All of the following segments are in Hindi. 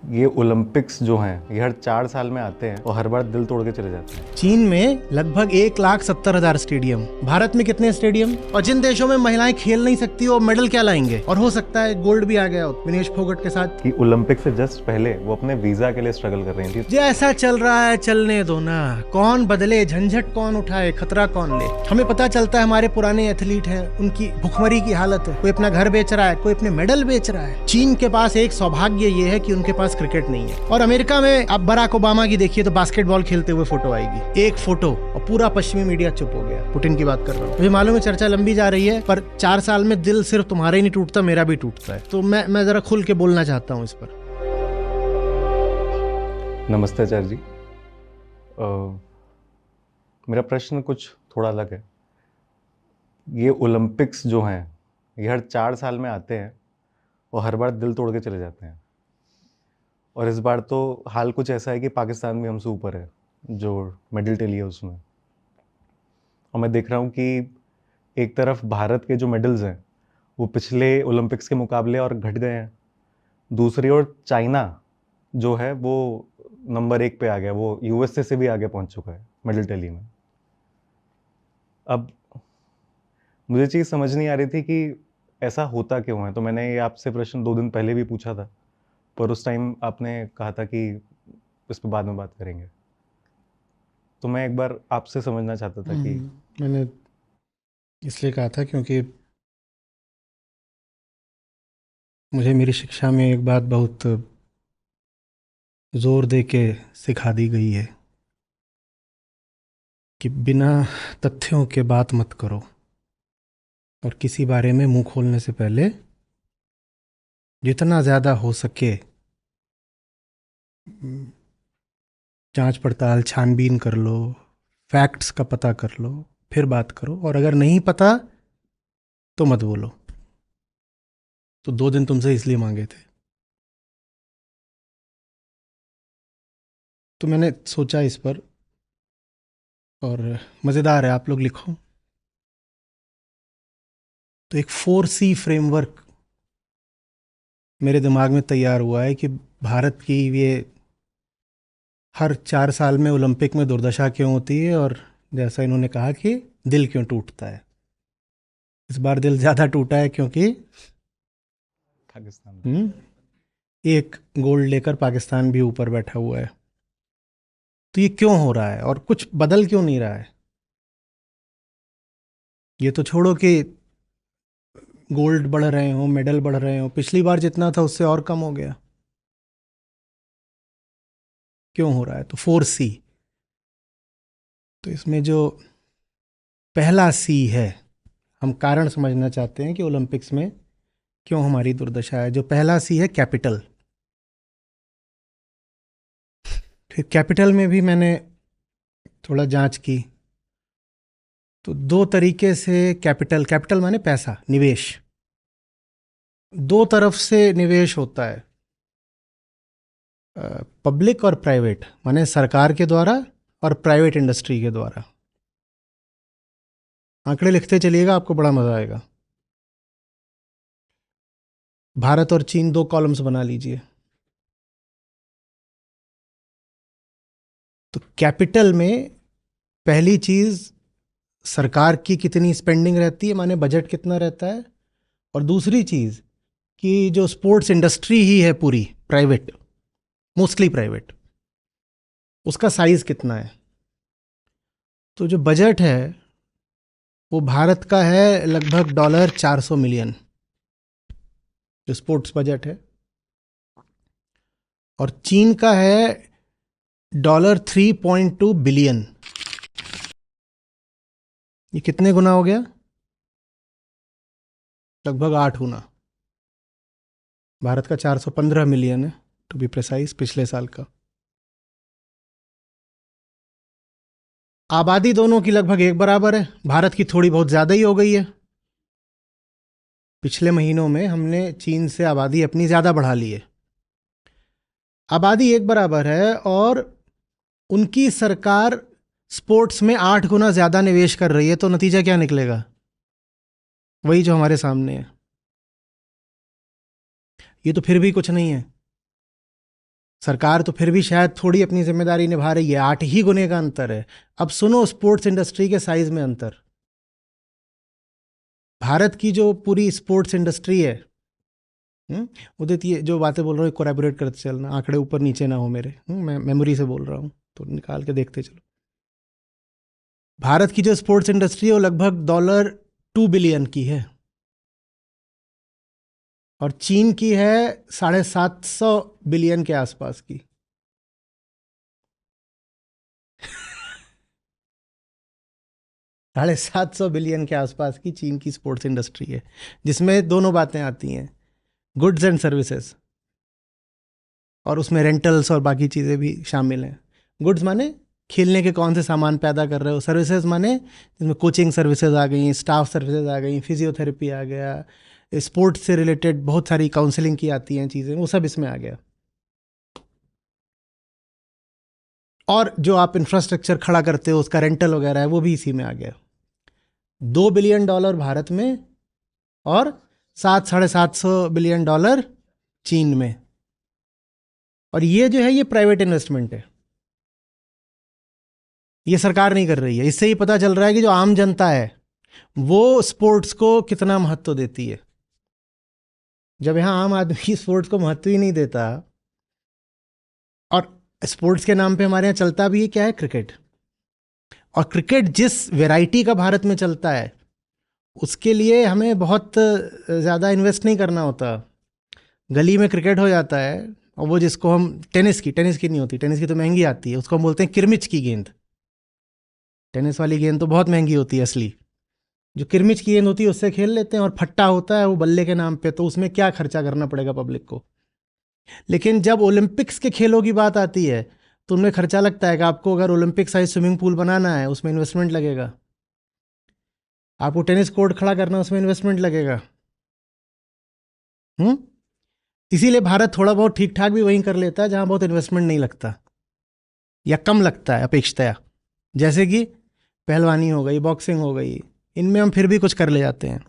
ये ओलंपिक्स जो हैं ये हर 4 साल में आते हैं और हर बार दिल तोड़ के चले जाते हैं। चीन में लगभग 1,70,000 स्टेडियम, भारत में कितने स्टेडियम? और जिन देशों में महिलाएं खेल नहीं सकती वो मेडल क्या लाएंगे? और हो सकता है गोल्ड भी आ गया हो विनेश फोगट के साथ। कि ओलंपिक से जस्ट पहले वो अपने वीजा के लिए स्ट्रगल कर रही थी। जैसा चल रहा है चलने दो ना, कौन बदले, झंझट कौन उठाए, खतरा कौन ले। हमें पता चलता है हमारे पुराने एथलीट हैं, उनकी भुखमरी की हालत है, कोई अपना घर बेच रहा है, कोई अपने मेडल बेच रहा है। चीन के पास एक सौभाग्य ये है कि उनके पास क्रिकेट नहीं है। और अमेरिका में आप बराक ओबामा की देखिए तो बास्केटबॉल खेलते हुए फोटो आएगी, एक फोटो, और पूरा पश्चिमी मीडिया चुप हो गया। पुतिन की बात कर रहा हूँ। मुझे मालूम है चर्चा लंबी जा रही है, पर 4 साल में दिल सिर्फ तुम्हारा ही नहीं टूटता, मेरा भी टूटता है। तो मैं जरा खुल के बोलना चाहता हूँ इस पर। नमस्ते आचार्य जी। मेरा प्रश्न कुछ थोड़ा अलग है। ये ओलंपिक्स जो हैं ये हर 4 साल में आते हैं और हर बार दिल तोड़ के चले जाते हैं। और इस बार तो हाल कुछ ऐसा है कि पाकिस्तान भी हमसे ऊपर है जो मेडल टेली है उसमें। और मैं देख रहा हूँ कि एक तरफ भारत के जो मेडल्स हैं वो पिछले ओलंपिक्स के मुकाबले और घट गए हैं, दूसरी ओर चाइना जो है वो नंबर 1 पे आ गया, वो यूएसए से भी आगे पहुंच चुका है मेडल टेली में। अब मुझे चीज़ समझ नहीं आ रही थी कि ऐसा होता क्यों है, तो मैंने ये आपसे प्रश्न 2 दिन पहले भी पूछा था, पर उस टाइम आपने कहा था कि इस पर बाद में बात करेंगे। तो मैं एक बार आपसे समझना चाहता था कि मैंने इसलिए कहा था क्योंकि मुझे मेरी शिक्षा में एक बात बहुत जोर दे के सिखा दी गई है कि बिना तथ्यों के बात मत करो, और किसी बारे में मुंह खोलने से पहले जितना ज़्यादा हो सके जांच पड़ताल, छानबीन कर लो, फैक्ट्स का पता कर लो, फिर बात करो। और अगर नहीं पता तो मत बोलो। तो 2 दिन तुमसे इसलिए मांगे थे। तो मैंने सोचा इस पर, और मज़ेदार है, आप लोग लिखो। तो एक 4C फ्रेमवर्क मेरे दिमाग में तैयार हुआ है कि भारत की ये हर 4 साल में ओलंपिक में दुर्दशा क्यों होती है, और जैसा इन्होंने कहा कि दिल क्यों टूटता है। इस बार दिल ज़्यादा टूटा है क्योंकि पाकिस्तान एक गोल्ड लेकर पाकिस्तान भी ऊपर बैठा हुआ है। तो ये क्यों हो रहा है और कुछ बदल क्यों नहीं रहा है? ये तो छोड़ो कि गोल्ड बढ़ रहे हो, मेडल बढ़ रहे हो, पिछली बार जितना था उससे और कम हो गया। क्यों हो रहा है? तो 4C। तो इसमें जो पहला C है, हम कारण समझना चाहते हैं कि ओलंपिक्स में क्यों हमारी दुर्दशा है। जो पहला C है कैपिटल। फिर कैपिटल में भी मैंने थोड़ा जांच की। तो 2 तरीके से कैपिटल माने पैसा, निवेश। 2 तरफ से निवेश होता है, पब्लिक और प्राइवेट, माने सरकार के द्वारा और प्राइवेट इंडस्ट्री के द्वारा। आंकड़े लिखते चलिएगा, आपको बड़ा मजा आएगा। भारत और चीन 2 कॉलम्स बना लीजिए। तो कैपिटल में पहली चीज सरकार की कितनी स्पेंडिंग रहती है, माने बजट कितना रहता है। और दूसरी चीज कि जो स्पोर्ट्स इंडस्ट्री ही है पूरी प्राइवेट, मोस्टली प्राइवेट, उसका साइज कितना है। तो जो बजट है वो भारत का है लगभग $400 मिलियन, जो स्पोर्ट्स बजट है। और चीन का है $3.2 बिलियन। ये कितने गुना हो गया? लगभग 8 गुना। भारत का 415 मिलियन है टू बी प्रिसाइज, पिछले साल का। आबादी दोनों की लगभग एक बराबर है, भारत की थोड़ी बहुत ज़्यादा ही हो गई है। पिछले महीनों में हमने चीन से आबादी अपनी ज़्यादा बढ़ा ली है। आबादी एक बराबर है और उनकी सरकार स्पोर्ट्स में 8 गुना ज़्यादा निवेश कर रही है। तो नतीजा क्या निकलेगा? वही जो हमारे सामने है। ये तो फिर भी कुछ नहीं है। सरकार तो फिर भी शायद थोड़ी अपनी जिम्मेदारी निभा रही है, 8 ही गुने का अंतर है। अब सुनो स्पोर्ट्स इंडस्ट्री के साइज में अंतर। भारत की जो पूरी स्पोर्ट्स इंडस्ट्री है, उदित ये जो बातें बोल रहा हूँ कोलैबोरेट करते चलना, आंकड़े ऊपर नीचे ना हो मेरे, मैं मेमोरी से बोल रहा हूँ तो निकाल के देखते चलो। भारत की जो स्पोर्ट्स इंडस्ट्री है वो लगभग $2 बिलियन की है, और चीन की है 750 बिलियन के आसपास की। $750 बिलियन के आसपास की चीन की स्पोर्ट्स इंडस्ट्री है, जिसमें दोनों बातें आती हैं, गुड्स एंड सर्विसेज, और उसमें रेंटल्स और बाकी चीज़ें भी शामिल हैं। गुड्स माने खेलने के कौन से सामान पैदा कर रहे हो, सर्विसेज माने जिसमें कोचिंग सर्विसेज आ गई, स्टाफ सर्विसेज आ गई, फिजियोथेरेपी आ गया, स्पोर्ट्स से रिलेटेड बहुत सारी काउंसलिंग की आती हैं चीज़ें, वो सब इसमें आ गया। और जो आप इंफ्रास्ट्रक्चर खड़ा करते हो उसका रेंटल वगैरह है वो भी इसी में आ गया। $2 बिलियन भारत में और 700-750 बिलियन डॉलर चीन में। और ये जो है ये प्राइवेट इन्वेस्टमेंट है, ये सरकार नहीं कर रही है। इससे ही पता चल रहा है कि जो आम जनता है वो स्पोर्ट्स को कितना महत्व देती है। जब यहाँ आम आदमी स्पोर्ट्स को महत्व ही नहीं देता, और स्पोर्ट्स के नाम पे हमारे यहाँ चलता भी है क्या है, क्रिकेट। और क्रिकेट जिस वैरायटी का भारत में चलता है उसके लिए हमें बहुत ज़्यादा इन्वेस्ट नहीं करना होता। गली में क्रिकेट हो जाता है, और वो जिसको हम टेनिस की नहीं होती, टेनिस की तो महंगी आती है, उसको हम बोलते हैं किरमिच की गेंद। टेनिस वाली गेंद तो बहुत महंगी होती है असली, जो किरमिच की गेंद होती है उससे खेल लेते हैं। और फट्टा होता है वो बल्ले के नाम पे, तो उसमें क्या खर्चा करना पड़ेगा पब्लिक को। लेकिन जब ओलंपिक्स के खेलों की बात आती है तो उनमें खर्चा लगता है कि आपको अगर ओलंपिक साइज स्विमिंग पूल बनाना है उसमें इन्वेस्टमेंट लगेगा, आपको टेनिस कोर्ट खड़ा करना है उसमें इन्वेस्टमेंट लगेगा। इसीलिए भारत थोड़ा बहुत ठीक ठाक भी वहीं कर लेता है जहां बहुत इन्वेस्टमेंट नहीं लगता या कम लगता है अपेक्षाया। जैसे कि पहलवानी हो गई, बॉक्सिंग हो गई, इनमें हम फिर भी कुछ कर ले जाते हैं।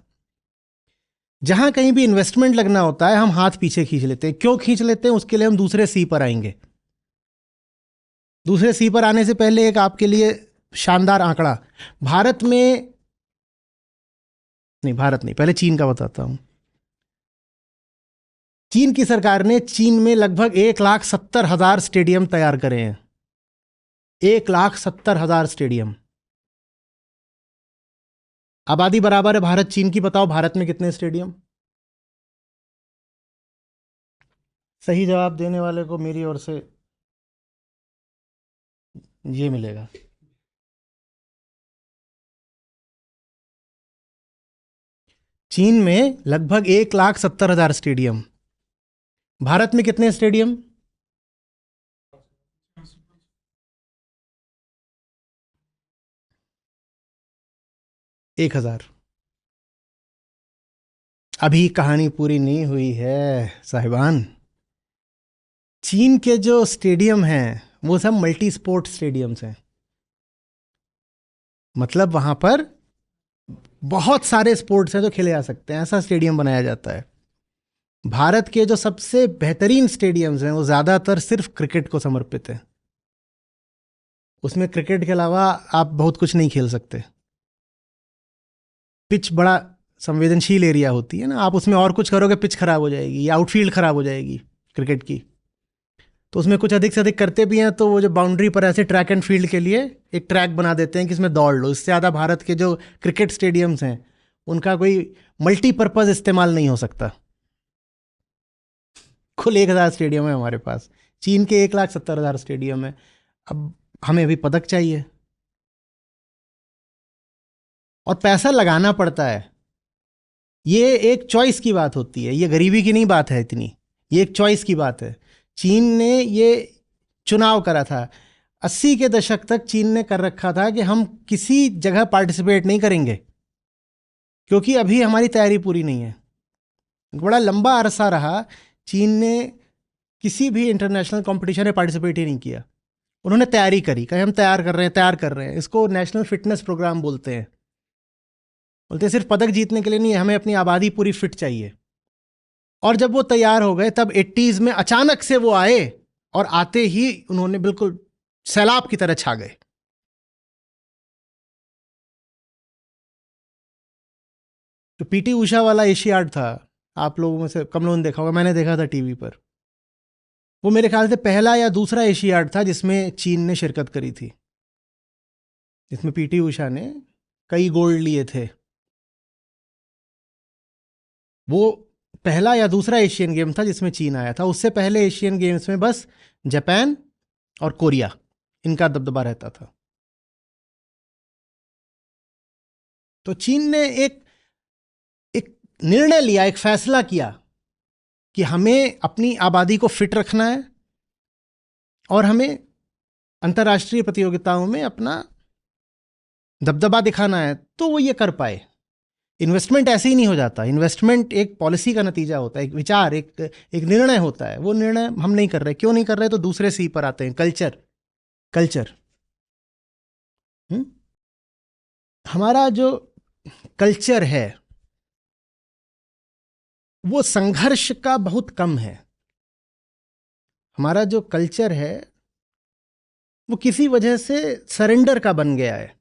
जहां कहीं भी इन्वेस्टमेंट लगना होता है हम हाथ पीछे खींच लेते हैं। क्यों खींच लेते हैं, उसके लिए हम दूसरे सी पर आएंगे। दूसरे सी पर आने से पहले एक आपके लिए शानदार आंकड़ा, भारत नहीं, पहले चीन का बताता हूं। चीन की सरकार ने चीन में लगभग 1,70,000 स्टेडियम तैयार करे हैं। 1,70,000 स्टेडियम। आबादी बराबर है भारत चीन की, बताओ भारत में कितने स्टेडियम? सही जवाब देने वाले को मेरी ओर से ये मिलेगा। चीन में लगभग 1,70,000 स्टेडियम। भारत में कितने स्टेडियम? 1,000। अभी कहानी पूरी नहीं हुई है साहिबान। चीन के जो स्टेडियम हैं वो सब मल्टी स्पोर्ट स्टेडियम्स हैं, मतलब वहां पर बहुत सारे स्पोर्ट्स हैं जो खेले जा सकते हैं, ऐसा स्टेडियम बनाया जाता है। भारत के जो सबसे बेहतरीन स्टेडियम्स हैं वो ज़्यादातर सिर्फ क्रिकेट को समर्पित हैं। उसमें क्रिकेट के अलावा आप बहुत कुछ नहीं खेल सकते। पिच बड़ा संवेदनशील एरिया होती है ना, आप उसमें और कुछ करोगे पिच खराब हो जाएगी या आउटफील्ड खराब हो जाएगी क्रिकेट की। तो उसमें कुछ अधिक से अधिक करते भी हैं, तो वो जो बाउंड्री पर ऐसे ट्रैक एंड फील्ड के लिए एक ट्रैक बना देते हैं कि इसमें दौड़ लो। इससे ज़्यादा भारत के जो क्रिकेट स्टेडियम्स हैं उनका कोई मल्टीपर्पज़ इस्तेमाल नहीं हो सकता। कुल 1,000 स्टेडियम है हमारे पास, चीन के 1,70,000 स्टेडियम है। अब हमें भी पदक चाहिए और पैसा लगाना पड़ता है। ये एक चॉइस की बात होती है, ये गरीबी की नहीं बात है इतनी, ये एक चॉइस की बात है। चीन ने ये चुनाव करा था। 80 के दशक तक चीन ने कर रखा था कि हम किसी जगह पार्टिसिपेट नहीं करेंगे क्योंकि अभी हमारी तैयारी पूरी नहीं है। बड़ा लंबा अरसा रहा चीन ने किसी भी इंटरनेशनल कंपटीशन में पार्टिसिपेट ही नहीं किया। उन्होंने तैयारी करी, कहे हम तैयार कर रहे हैं। इसको नेशनल फिटनेस प्रोग्राम बोलते हैं। बोलते सिर्फ पदक जीतने के लिए नहीं, हमें अपनी आबादी पूरी फिट चाहिए। और जब वो तैयार हो गए तब 80s में अचानक से वो आए और आते ही उन्होंने बिल्कुल सैलाब की तरह छा गए। तो पीटी उषा वाला एशियाड था, आप लोगों में से कम लोगों ने देखा होगा, मैंने देखा था टीवी पर। वो मेरे ख्याल से पहला या दूसरा एशियाड था जिसमें चीन ने शिरकत करी थी, जिसमें पीटी उषा ने कई गोल्ड लिए थे। वो पहला या दूसरा एशियन गेम था जिसमें चीन आया था। उससे पहले एशियन गेम्स में बस जापान और कोरिया, इनका दबदबा रहता था। तो चीन ने एक निर्णय लिया, एक फैसला किया कि हमें अपनी आबादी को फिट रखना है और हमें अंतर्राष्ट्रीय प्रतियोगिताओं में अपना दबदबा दिखाना है। तो वो ये कर पाए। इन्वेस्टमेंट ऐसे ही नहीं हो जाता। इन्वेस्टमेंट एक पॉलिसी का नतीजा होता है, एक विचार, एक निर्णय होता है। वो निर्णय हम नहीं कर रहे। क्यों नहीं कर रहे? तो दूसरे सी पर आते हैं, कल्चर। हमारा जो कल्चर है वो संघर्ष का बहुत कम है। हमारा जो कल्चर है वो किसी वजह से सरेंडर का बन गया है।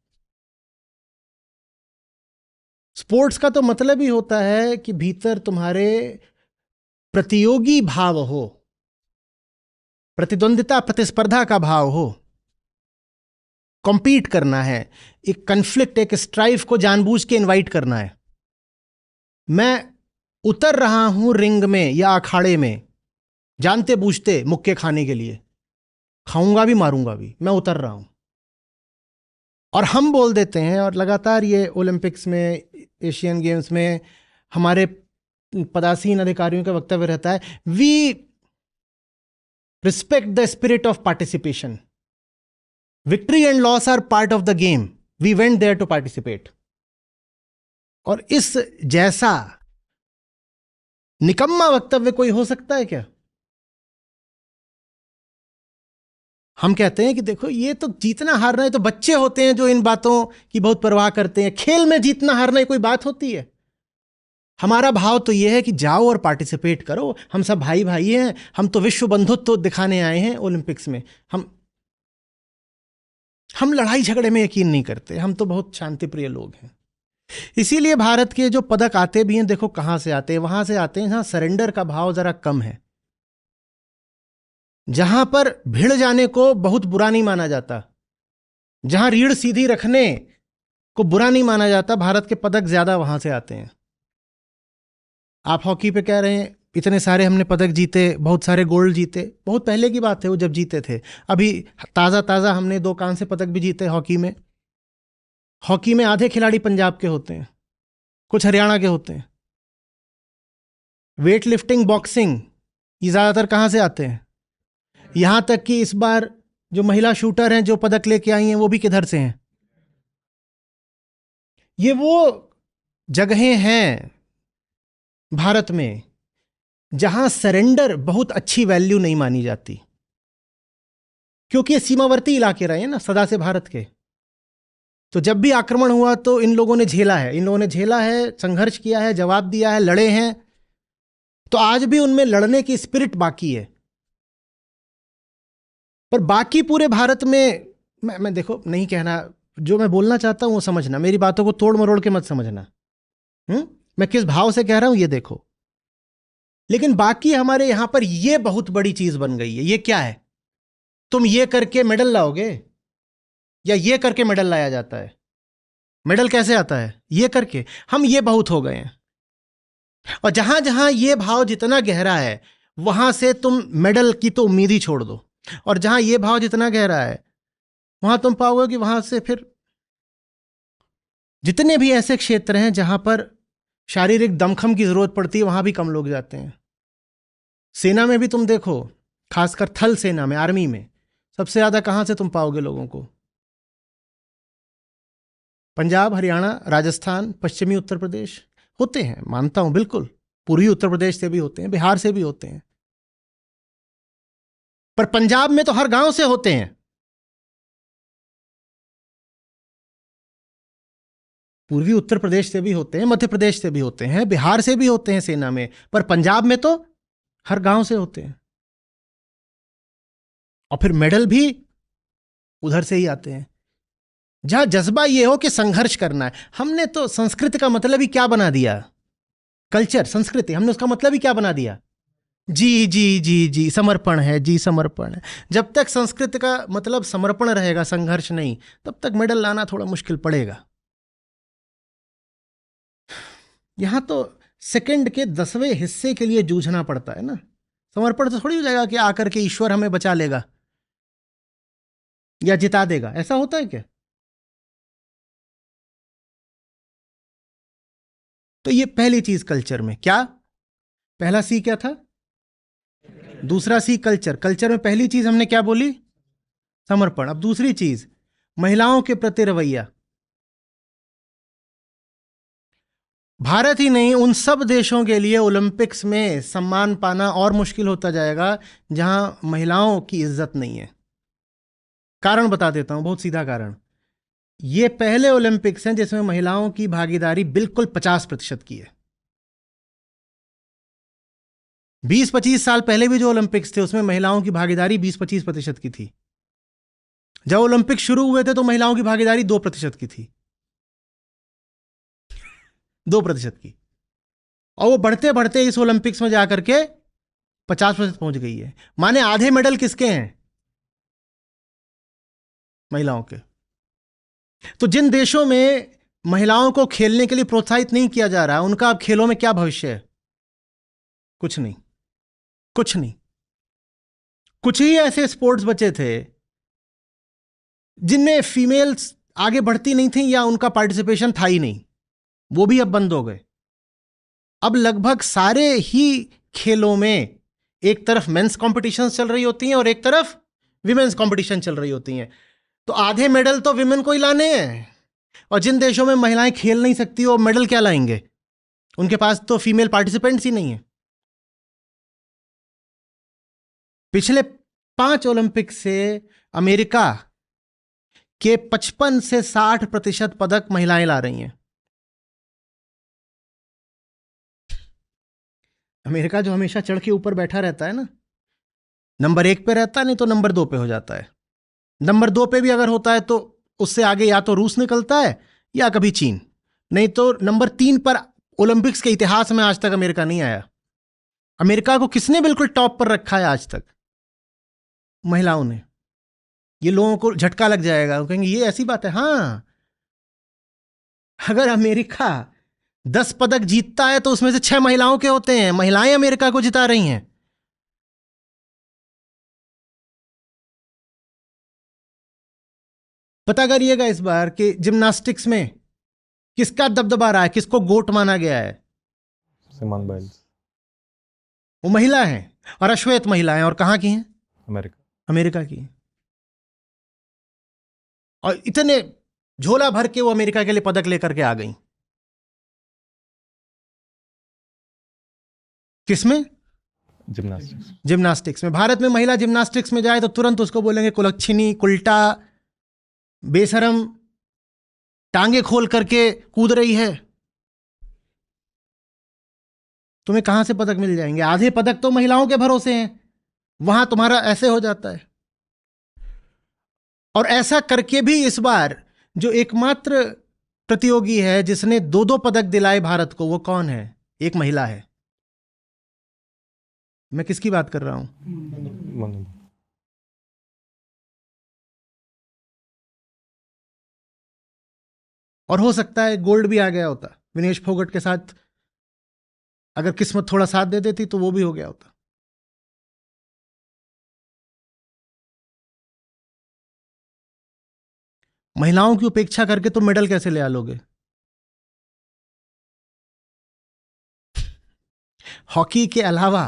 स्पोर्ट्स का तो मतलब ही होता है कि भीतर तुम्हारे प्रतियोगी भाव हो, प्रतिद्वंदिता, प्रतिस्पर्धा का भाव हो, कॉम्पीट करना है, एक कन्फ्लिक्ट, एक स्ट्राइफ को जानबूझ के इनवाइट करना है। मैं उतर रहा हूं रिंग में या अखाड़े में जानते बूझते मुक्के खाने के लिए, खाऊंगा भी मारूंगा भी, मैं उतर रहा हूं। और हम बोल देते हैं, और लगातार ये ओलंपिक्स में, एशियन गेम्स में हमारे पदासीन अधिकारियों का वक्तव्य रहता है, we respect the spirit of participation, victory and loss are part of the game, we went there to participate. और इस जैसा निकम्मा वक्तव्य कोई हो सकता है क्या? हम कहते हैं कि देखो, ये तो जीतना हारना है तो बच्चे होते हैं जो इन बातों की बहुत परवाह करते हैं। खेल में जीतना हारना कोई बात होती है? हमारा भाव तो यह है कि जाओ और पार्टिसिपेट करो, हम सब भाई भाई हैं, हम तो विश्व बंधुत्व दिखाने आए हैं ओलंपिक्स में। हम लड़ाई झगड़े में यकीन नहीं करते, हम तो बहुत शांतिप्रिय लोग हैं। इसीलिए भारत के जो पदक आते भी हैं, देखो कहां से आते हैं, वहां से आते हैं जहां सरेंडर का भाव जरा कम है, जहां पर भिड़ जाने को बहुत बुरा नहीं माना जाता, जहां रीढ़ सीधी रखने को बुरा नहीं माना जाता। भारत के पदक ज्यादा वहां से आते हैं। आप हॉकी पे कह रहे हैं इतने सारे हमने पदक जीते, बहुत सारे गोल्ड जीते, बहुत पहले की बात है वो जब जीते थे। अभी ताज़ा हमने 2 कांस्य पदक भी जीते हॉकी में। हॉकी में आधे खिलाड़ी पंजाब के होते हैं, कुछ हरियाणा के होते हैं। वेट लिफ्टिंग, बॉक्सिंग, ये ज़्यादातर कहाँ से आते हैं? यहां तक कि इस बार जो महिला शूटर हैं जो पदक लेके आई हैं, वो भी किधर से हैं? ये वो जगहें हैं भारत में जहां सरेंडर बहुत अच्छी वैल्यू नहीं मानी जाती, क्योंकि ये सीमावर्ती इलाके रहे हैं ना सदा से भारत के। तो जब भी आक्रमण हुआ तो इन लोगों ने झेला है, संघर्ष किया है, जवाब दिया है, लड़े हैं। तो आज भी उनमें लड़ने की स्पिरिट बाकी है। पर बाकी पूरे भारत में मैं देखो नहीं कहना, जो मैं बोलना चाहता हूं वो समझना, मेरी बातों को तोड़ मरोड़ के मत समझना। मैं किस भाव से कह रहा हूं ये देखो। लेकिन बाकी हमारे यहां पर ये बहुत बड़ी चीज बन गई है। ये क्या है? तुम ये करके मेडल लाओगे, या ये करके मेडल लाया जाता है? मेडल कैसे आता है? ये करके। हम ये बहुत हो गए हैं। और जहां जहां ये भाव जितना गहरा है, वहां से तुम मेडल की तो उम्मीद ही छोड़ दो। और जहां ये भाव जितना गहरा है, वहां तुम पाओगे कि वहां से फिर जितने भी ऐसे क्षेत्र हैं जहां पर शारीरिक दमखम की जरूरत पड़ती है, वहां भी कम लोग जाते हैं। सेना में भी तुम देखो, खासकर थल सेना में, आर्मी में सबसे ज्यादा कहां से तुम पाओगे लोगों को? पंजाब, हरियाणा, राजस्थान, पश्चिमी उत्तर प्रदेश होते हैं, मानता हूं बिल्कुल। पूर्वी उत्तर प्रदेश से भी होते हैं, बिहार से भी होते हैं। पर पंजाब में तो हर गांव से होते हैं। पूर्वी उत्तर प्रदेश से भी होते हैं, मध्य प्रदेश से भी होते हैं, बिहार से भी होते हैं सेना में। पर पंजाब में तो हर गांव से होते हैं। और फिर मेडल भी उधर से ही आते हैं, जहां जज्बा ये हो कि संघर्ष करना है। हमने तो संस्कृति का मतलब ही क्या बना दिया, कल्चर, संस्कृति, हमने उसका मतलब ही क्या बना दिया, जी जी जी जी समर्पण है, जी समर्पण है। जब तक संस्कृति का मतलब समर्पण रहेगा, संघर्ष नहीं, तब तक मेडल लाना थोड़ा मुश्किल पड़ेगा। यहां तो सेकंड के 10वें हिस्से के लिए जूझना पड़ता है ना। समर्पण तो थोड़ी हो जाएगा कि आकर के ईश्वर हमें बचा लेगा या जिता देगा, ऐसा होता है क्या? तो ये पहली चीज कल्चर में, क्या पहला सी क्या था, दूसरा सी कल्चर। कल्चर में पहली चीज हमने क्या बोली, समर्पण। अब दूसरी चीज, महिलाओं के प्रति रवैया। भारत ही नहीं, उन सब देशों के लिए ओलंपिक्स में सम्मान पाना और मुश्किल होता जाएगा जहां महिलाओं की इज्जत नहीं है। कारण बता देता हूं, बहुत सीधा कारण। ये पहले ओलंपिक्स हैं जिसमें महिलाओं की भागीदारी बिल्कुल 50% की है। 20-25 साल पहले भी जो ओलंपिक्स थे उसमें महिलाओं की भागीदारी 20-25% की थी। जब ओलंपिक शुरू हुए थे तो महिलाओं की भागीदारी 2% की थी, 2% की। और वो बढ़ते बढ़ते इस ओलंपिक्स में जाकर के 50% पहुंच गई है। माने आधे मेडल किसके हैं, महिलाओं के। तो जिन देशों में महिलाओं को खेलने के लिए प्रोत्साहित नहीं किया जा रहा, उनका अब खेलों में क्या भविष्य है, कुछ नहीं, कुछ नहीं। कुछ ही ऐसे स्पोर्ट्स बचे थे जिनमें फीमेल्स आगे बढ़ती नहीं थी या उनका पार्टिसिपेशन था ही नहीं, वो भी अब बंद हो गए। अब लगभग सारे ही खेलों में एक तरफ मेंस कॉम्पिटिशन चल रही होती हैं और एक तरफ विमेंस कॉम्पिटिशन चल रही होती हैं। तो आधे मेडल तो विमेन को ही लाने हैं, और जिन देशों में महिलाएं खेल नहीं सकती वो मेडल क्या लाएंगे, उनके पास तो फीमेल पार्टिसिपेंट्स ही नहीं है। पिछले 5 ओलंपिक से अमेरिका के 55 से 60% पदक महिलाएं ला रही हैं। अमेरिका जो हमेशा चढ़ के ऊपर बैठा रहता है ना, नंबर 1 पे रहता है, नहीं तो नंबर 2 पे हो जाता है। नंबर 2 पे भी अगर होता है तो उससे आगे या तो रूस निकलता है या कभी चीन, नहीं तो नंबर 3 पर ओलंपिक्स के इतिहास में आज तक अमेरिका नहीं आया। अमेरिका को किसने बिल्कुल टॉप पर रखा है आज तक, महिलाओं ने। ये लोगों को झटका लग जाएगा, वो कहेंगे ये ऐसी बात है। हाँ, अगर अमेरिका 10 पदक जीतता है तो उसमें से 6 महिलाओं के होते हैं, महिलाएं अमेरिका को जिता रही हैं। पता करिएगा इस बार कि जिम्नास्टिक्स में किसका दबदबा रहा है, किसको गोट माना गया है। सिमोन बाइल्स, वो महिला है, और अश्वेत महिला है, और कहां की हैं, अमेरिका। अमेरिका की हैं। और इतने झोला भर के वो अमेरिका के लिए पदक लेकर के आ गई। किसमें, जिम्नास्टिक्स। जिम्नास्टिक्स में। भारत में महिला जिम्नास्टिक्स में जाए तो तुरंत उसको बोलेंगे कुलच्छिनी, कुल्टा, बेशरम, टांगे खोल करके कूद रही है। तुम्हें कहां से पदक मिल जाएंगे, आधे पदक तो महिलाओं के भरोसे हैं, वहां तुम्हारा ऐसे हो जाता है। और ऐसा करके भी इस बार जो एकमात्र प्रतियोगी है जिसने 2-2 पदक दिलाए भारत को, वो कौन है, एक महिला है। मैं किसकी बात कर रहा हूं, मनु। और हो सकता है गोल्ड भी आ गया होता विनेश फोगट के साथ, अगर किस्मत थोड़ा साथ दे देती तो वो भी हो गया होता। महिलाओं की उपेक्षा करके तो मेडल कैसे ले आ लोगे। हॉकी के अलावा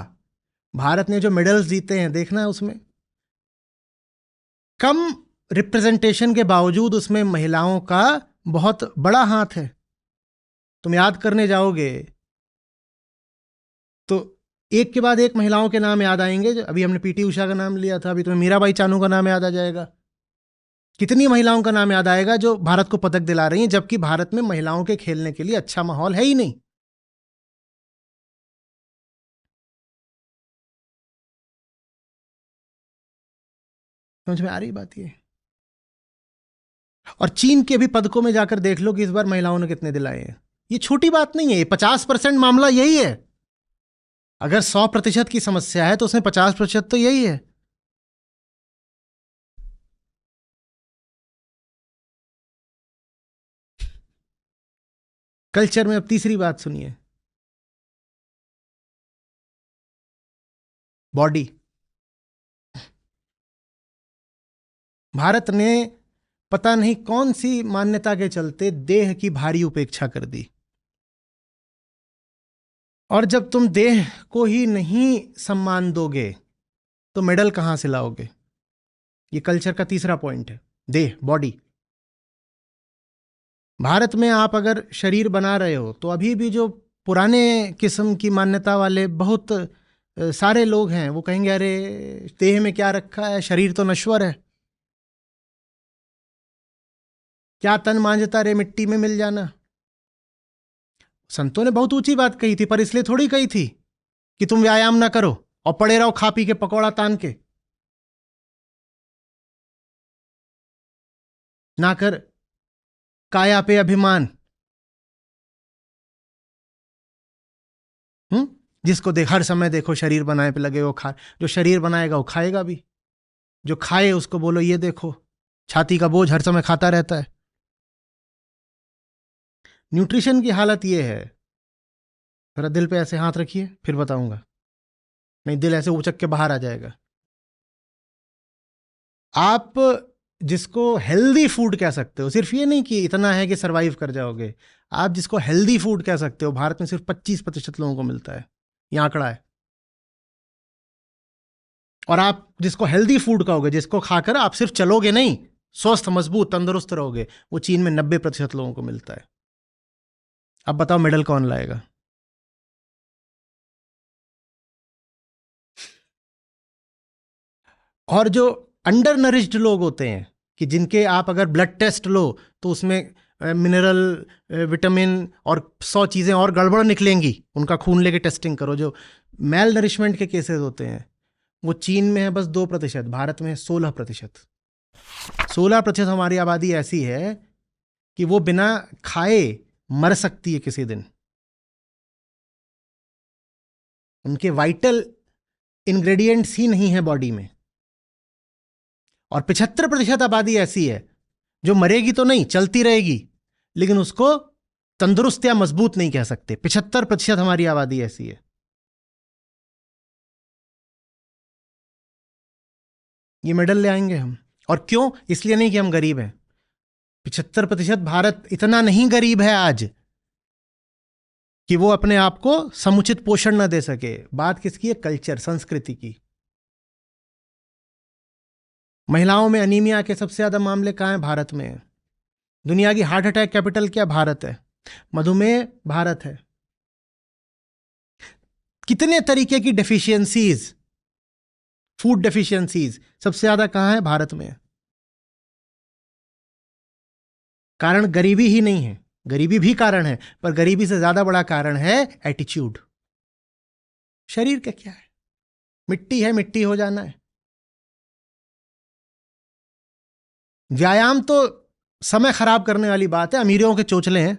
भारत ने जो मेडल्स जीते हैं, देखना है उसमें कम रिप्रेजेंटेशन के बावजूद उसमें महिलाओं का बहुत बड़ा हाथ है। तुम याद करने जाओगे तो एक के बाद एक महिलाओं के नाम याद आएंगे। अभी हमने पीटी उषा का नाम लिया था, अभी तुम्हें मीराबाई चानू का नाम याद आ जाएगा। कितनी महिलाओं का नाम याद आएगा जो भारत को पदक दिला रही हैं, जबकि भारत में महिलाओं के खेलने के लिए अच्छा माहौल है ही नहीं। समझ में आ रही बात ये? और चीन के भी पदकों में जाकर देख लो कि इस बार महिलाओं ने कितने दिलाए हैं। ये छोटी बात नहीं है, 50% मामला यही है। अगर 100% की समस्या है तो उसमें 50% तो यही है। कल्चर में अब तीसरी बात सुनिए, बॉडी। भारत ने पता नहीं कौन सी मान्यता के चलते देह की भारी उपेक्षा कर दी, और जब तुम देह को ही नहीं सम्मान दोगे तो मेडल कहां से लाओगे? ये कल्चर का तीसरा पॉइंट है, देह, बॉडी। भारत में आप अगर शरीर बना रहे हो तो अभी भी जो पुराने किस्म की मान्यता वाले बहुत सारे लोग हैं, वो कहेंगे अरे देह में क्या रखा है, शरीर तो नश्वर है, क्या तन मांझता रे मिट्टी में मिल जाना। संतों ने बहुत ऊंची बात कही थी, पर इसलिए थोड़ी कही थी कि तुम व्यायाम ना करो और पड़े रहो खा पी के पकौड़ा तान के। ना कर काया पे अभिमान। जिसको देख हर समय देखो शरीर बनाए पे लगे, वो खा, जो शरीर बनाएगा वो खाएगा भी, जो खाए उसको बोलो ये देखो छाती का बोझ हर समय खाता रहता है। न्यूट्रिशन की हालत ये है, जरा दिल पे ऐसे हाथ रखिए फिर बताऊंगा, नहीं दिल ऐसे उचक के बाहर आ जाएगा। आप जिसको हेल्दी फूड कह सकते हो, सिर्फ ये नहीं कि इतना है कि सरवाइव कर जाओगे, आप जिसको हेल्दी फूड कह सकते हो, भारत में सिर्फ 25% लोगों को मिलता है, ये आंकड़ा है। और आप जिसको हेल्दी फूड कहोगे, जिसको खाकर आप सिर्फ चलोगे नहीं, स्वस्थ मजबूत तंदुरुस्त रहोगे, वो चीन में 90% लोगों को मिलता है। अब बताओ मेडल कौन लाएगा? और जो अंडर नरिश्ड लोग होते हैं, कि जिनके आप अगर ब्लड टेस्ट लो तो उसमें मिनरल, विटामिन और 100 चीज़ें और गड़बड़ निकलेंगी, उनका खून लेके टेस्टिंग करो। जो मेल नरिशमेंट के केसेस होते हैं वो चीन में है बस 2%, भारत में है 16%। 16% हमारी आबादी ऐसी है कि वो बिना खाए मर सकती है किसी दिन। उनके वाइटल इंग्रेडिएंट्स ही नहीं है बॉडी में। और 75% आबादी ऐसी है जो मरेगी तो नहीं, चलती रहेगी, लेकिन उसको तंदुरुस्त या मजबूत नहीं कह सकते। 75% हमारी आबादी ऐसी है। ये मेडल ले आएंगे हम। और क्यों? इसलिए नहीं कि हम गरीब हैं। 75% भारत इतना नहीं गरीब है आज कि वो अपने आप को समुचित पोषण न दे सके। बात किसकी है? कल्चर, संस्कृति की। महिलाओं में अनीमिया के सबसे ज्यादा मामले कहां हैं? भारत में है। दुनिया की हार्ट अटैक कैपिटल क्या? भारत है। मधुमेह भारत है। कितने तरीके की डेफिशिएंसीज, फूड डेफिशिएंसीज सबसे ज्यादा कहां है? भारत में। कारण गरीबी ही नहीं है, गरीबी भी कारण है, पर गरीबी से ज्यादा बड़ा कारण है एटीट्यूड। शरीर का क्या है? मिट्टी है, मिट्टी हो जाना है। व्यायाम तो समय खराब करने वाली बात है, अमीरों के चोचले हैं।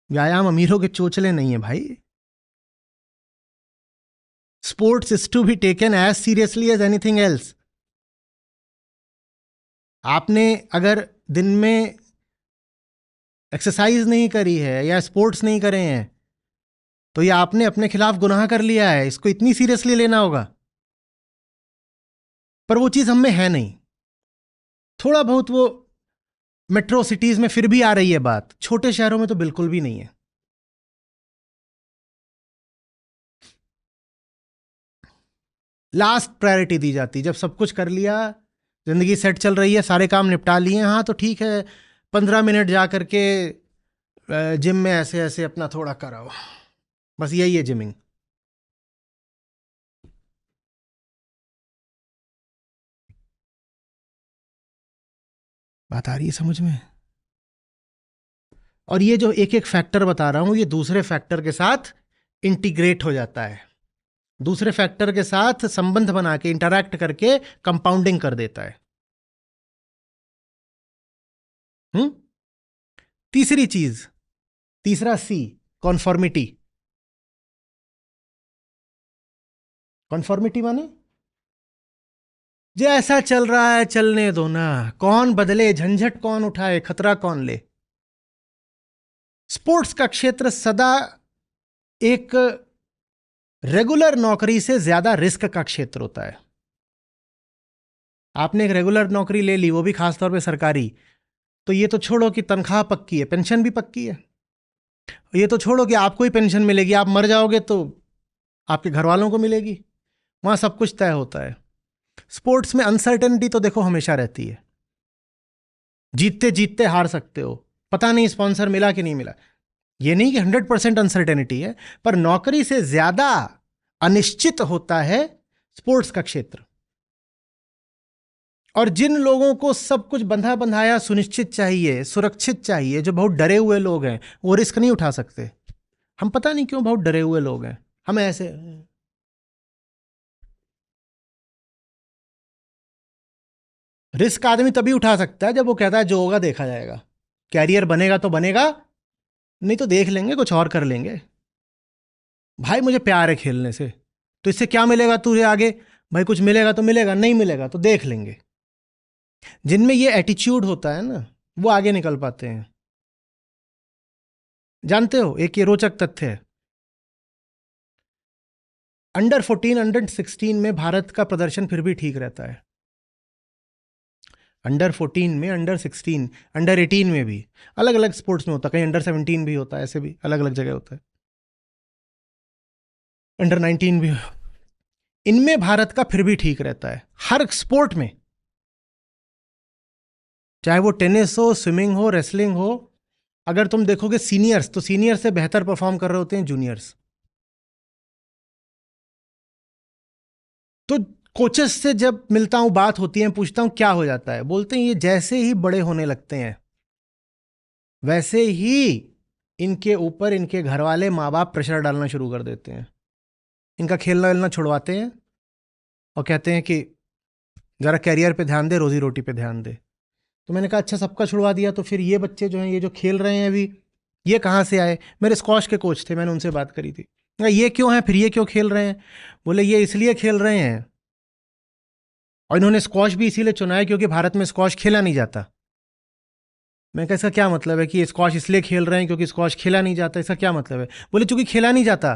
व्यायाम अमीरों के चोचले नहीं है भाई। Sports is to be taken as seriously as anything else. आपने अगर दिन में एक्सरसाइज नहीं करी है या स्पोर्ट्स नहीं करे हैं तो ये आपने अपने खिलाफ गुनाह कर लिया है, इसको इतनी सीरियसली लेना होगा। पर वो चीज हम में है नहीं। थोड़ा बहुत वो मेट्रो सिटीज में फिर भी आ रही है बात, छोटे शहरों में तो बिल्कुल भी नहीं है। लास्ट प्रायोरिटी दी जाती, जब सब कुछ कर लिया, जिंदगी सेट चल रही है, सारे काम निपटा लिए, हाँ तो ठीक है 15 मिनट जा करके जिम में ऐसे ऐसे अपना थोड़ा कराओ, बस यही है जिमिंग। बात आ रही है समझ में? और ये जो एक एक फैक्टर बता रहा हूं, ये दूसरे फैक्टर के साथ इंटीग्रेट हो जाता है। दूसरे फैक्टर के साथ संबंध बना के इंटरैक्ट करके कंपाउंडिंग कर देता है। तीसरी चीज, तीसरा सी, कॉन्फॉर्मिटी। कॉन्फॉर्मिटी माने जैसा चल रहा है चलने दो ना, कौन बदले, झंझट कौन उठाए, खतरा कौन ले। स्पोर्ट्स का क्षेत्र सदा एक रेगुलर नौकरी से ज्यादा रिस्क का क्षेत्र होता है। आपने एक रेगुलर नौकरी ले ली, वो भी खासतौर पे सरकारी, तो ये तो छोड़ो कि तनख्वाह पक्की है, पेंशन भी पक्की है। ये तो छोड़ो कि आपको ही पेंशन मिलेगी, आप मर जाओगे तो आपके घर वालों को मिलेगी। वहां सब कुछ तय होता है। स्पोर्ट्स में अनसर्टेनिटी तो देखो हमेशा रहती है। जीतते जीतते हार सकते हो, पता नहीं स्पॉन्सर मिला कि नहीं मिला। ये नहीं कि 100% अनसर्टेनिटी है, पर नौकरी से ज्यादा अनिश्चित होता है स्पोर्ट्स का क्षेत्र। और जिन लोगों को सब कुछ बंधा बंधाया सुनिश्चित चाहिए, सुरक्षित चाहिए, जो बहुत डरे हुए लोग हैं, वो रिस्क नहीं उठा सकते। हम पता नहीं क्यों बहुत डरे हुए लोग हैं, हम ऐसे। रिस्क आदमी तभी उठा सकता है जब वो कहता है जो होगा देखा जाएगा, कैरियर बनेगा तो बनेगा, नहीं तो देख लेंगे, कुछ और कर लेंगे। भाई मुझे प्यार है खेलने से, तो इससे क्या मिलेगा तुझे आगे? भाई कुछ मिलेगा तो मिलेगा, नहीं मिलेगा तो देख लेंगे। जिनमें ये एटीट्यूड होता है ना, वो आगे निकल पाते हैं। जानते हो, एक ये रोचक तथ्य है, अंडर 14 अंडर 16 में भारत का प्रदर्शन फिर भी ठीक रहता है। अंडर 14 में, अंडर 16, अंडर 18 में भी, अलग अलग स्पोर्ट्स में होता है, कहीं अंडर 17 भी होता है, ऐसे भी अलग अलग जगह होता है, अंडर 19 भी। इनमें भारत का फिर भी ठीक रहता है, हर स्पोर्ट में, चाहे वो टेनिस हो, स्विमिंग हो, रेसलिंग हो। अगर तुम देखोगे सीनियर्स, तो सीनियर से बेहतर परफॉर्म कर रहे होते हैं जूनियर्स। तो कोचेस से जब मिलता हूं, बात होती है, पूछता हूं क्या हो जाता है, बोलते हैं ये जैसे ही बड़े होने लगते हैं वैसे ही इनके ऊपर इनके घर वाले माँ बाप प्रेशर डालना शुरू कर देते हैं, इनका खेलना वेलना छुड़वाते हैं और कहते हैं कि जरा कैरियर पे ध्यान दे, रोजी रोटी पे ध्यान दे। तो मैंने कहा अच्छा, सबका छुड़वा दिया, तो फिर ये बच्चे जो हैं, ये जो खेल रहे हैं अभी, ये कहाँ से आए? मेरे स्क्वॉश के कोच थे, मैंने उनसे बात करी थी, ये क्यों हैं, फिर ये क्यों खेल रहे हैं? बोले ये इसलिए खेल रहे हैं, और इन्होंने स्क्वॉश भी इसीलिए चुना है क्योंकि भारत में स्क्वॉश खेला नहीं जाता। मैं कहा इसका क्या मतलब है कि ये स्क्वॉश इसलिए खेल रहे हैं क्योंकि स्क्वॉश खेला नहीं जाता, इसका क्या मतलब है? बोले चूंकि खेला नहीं जाता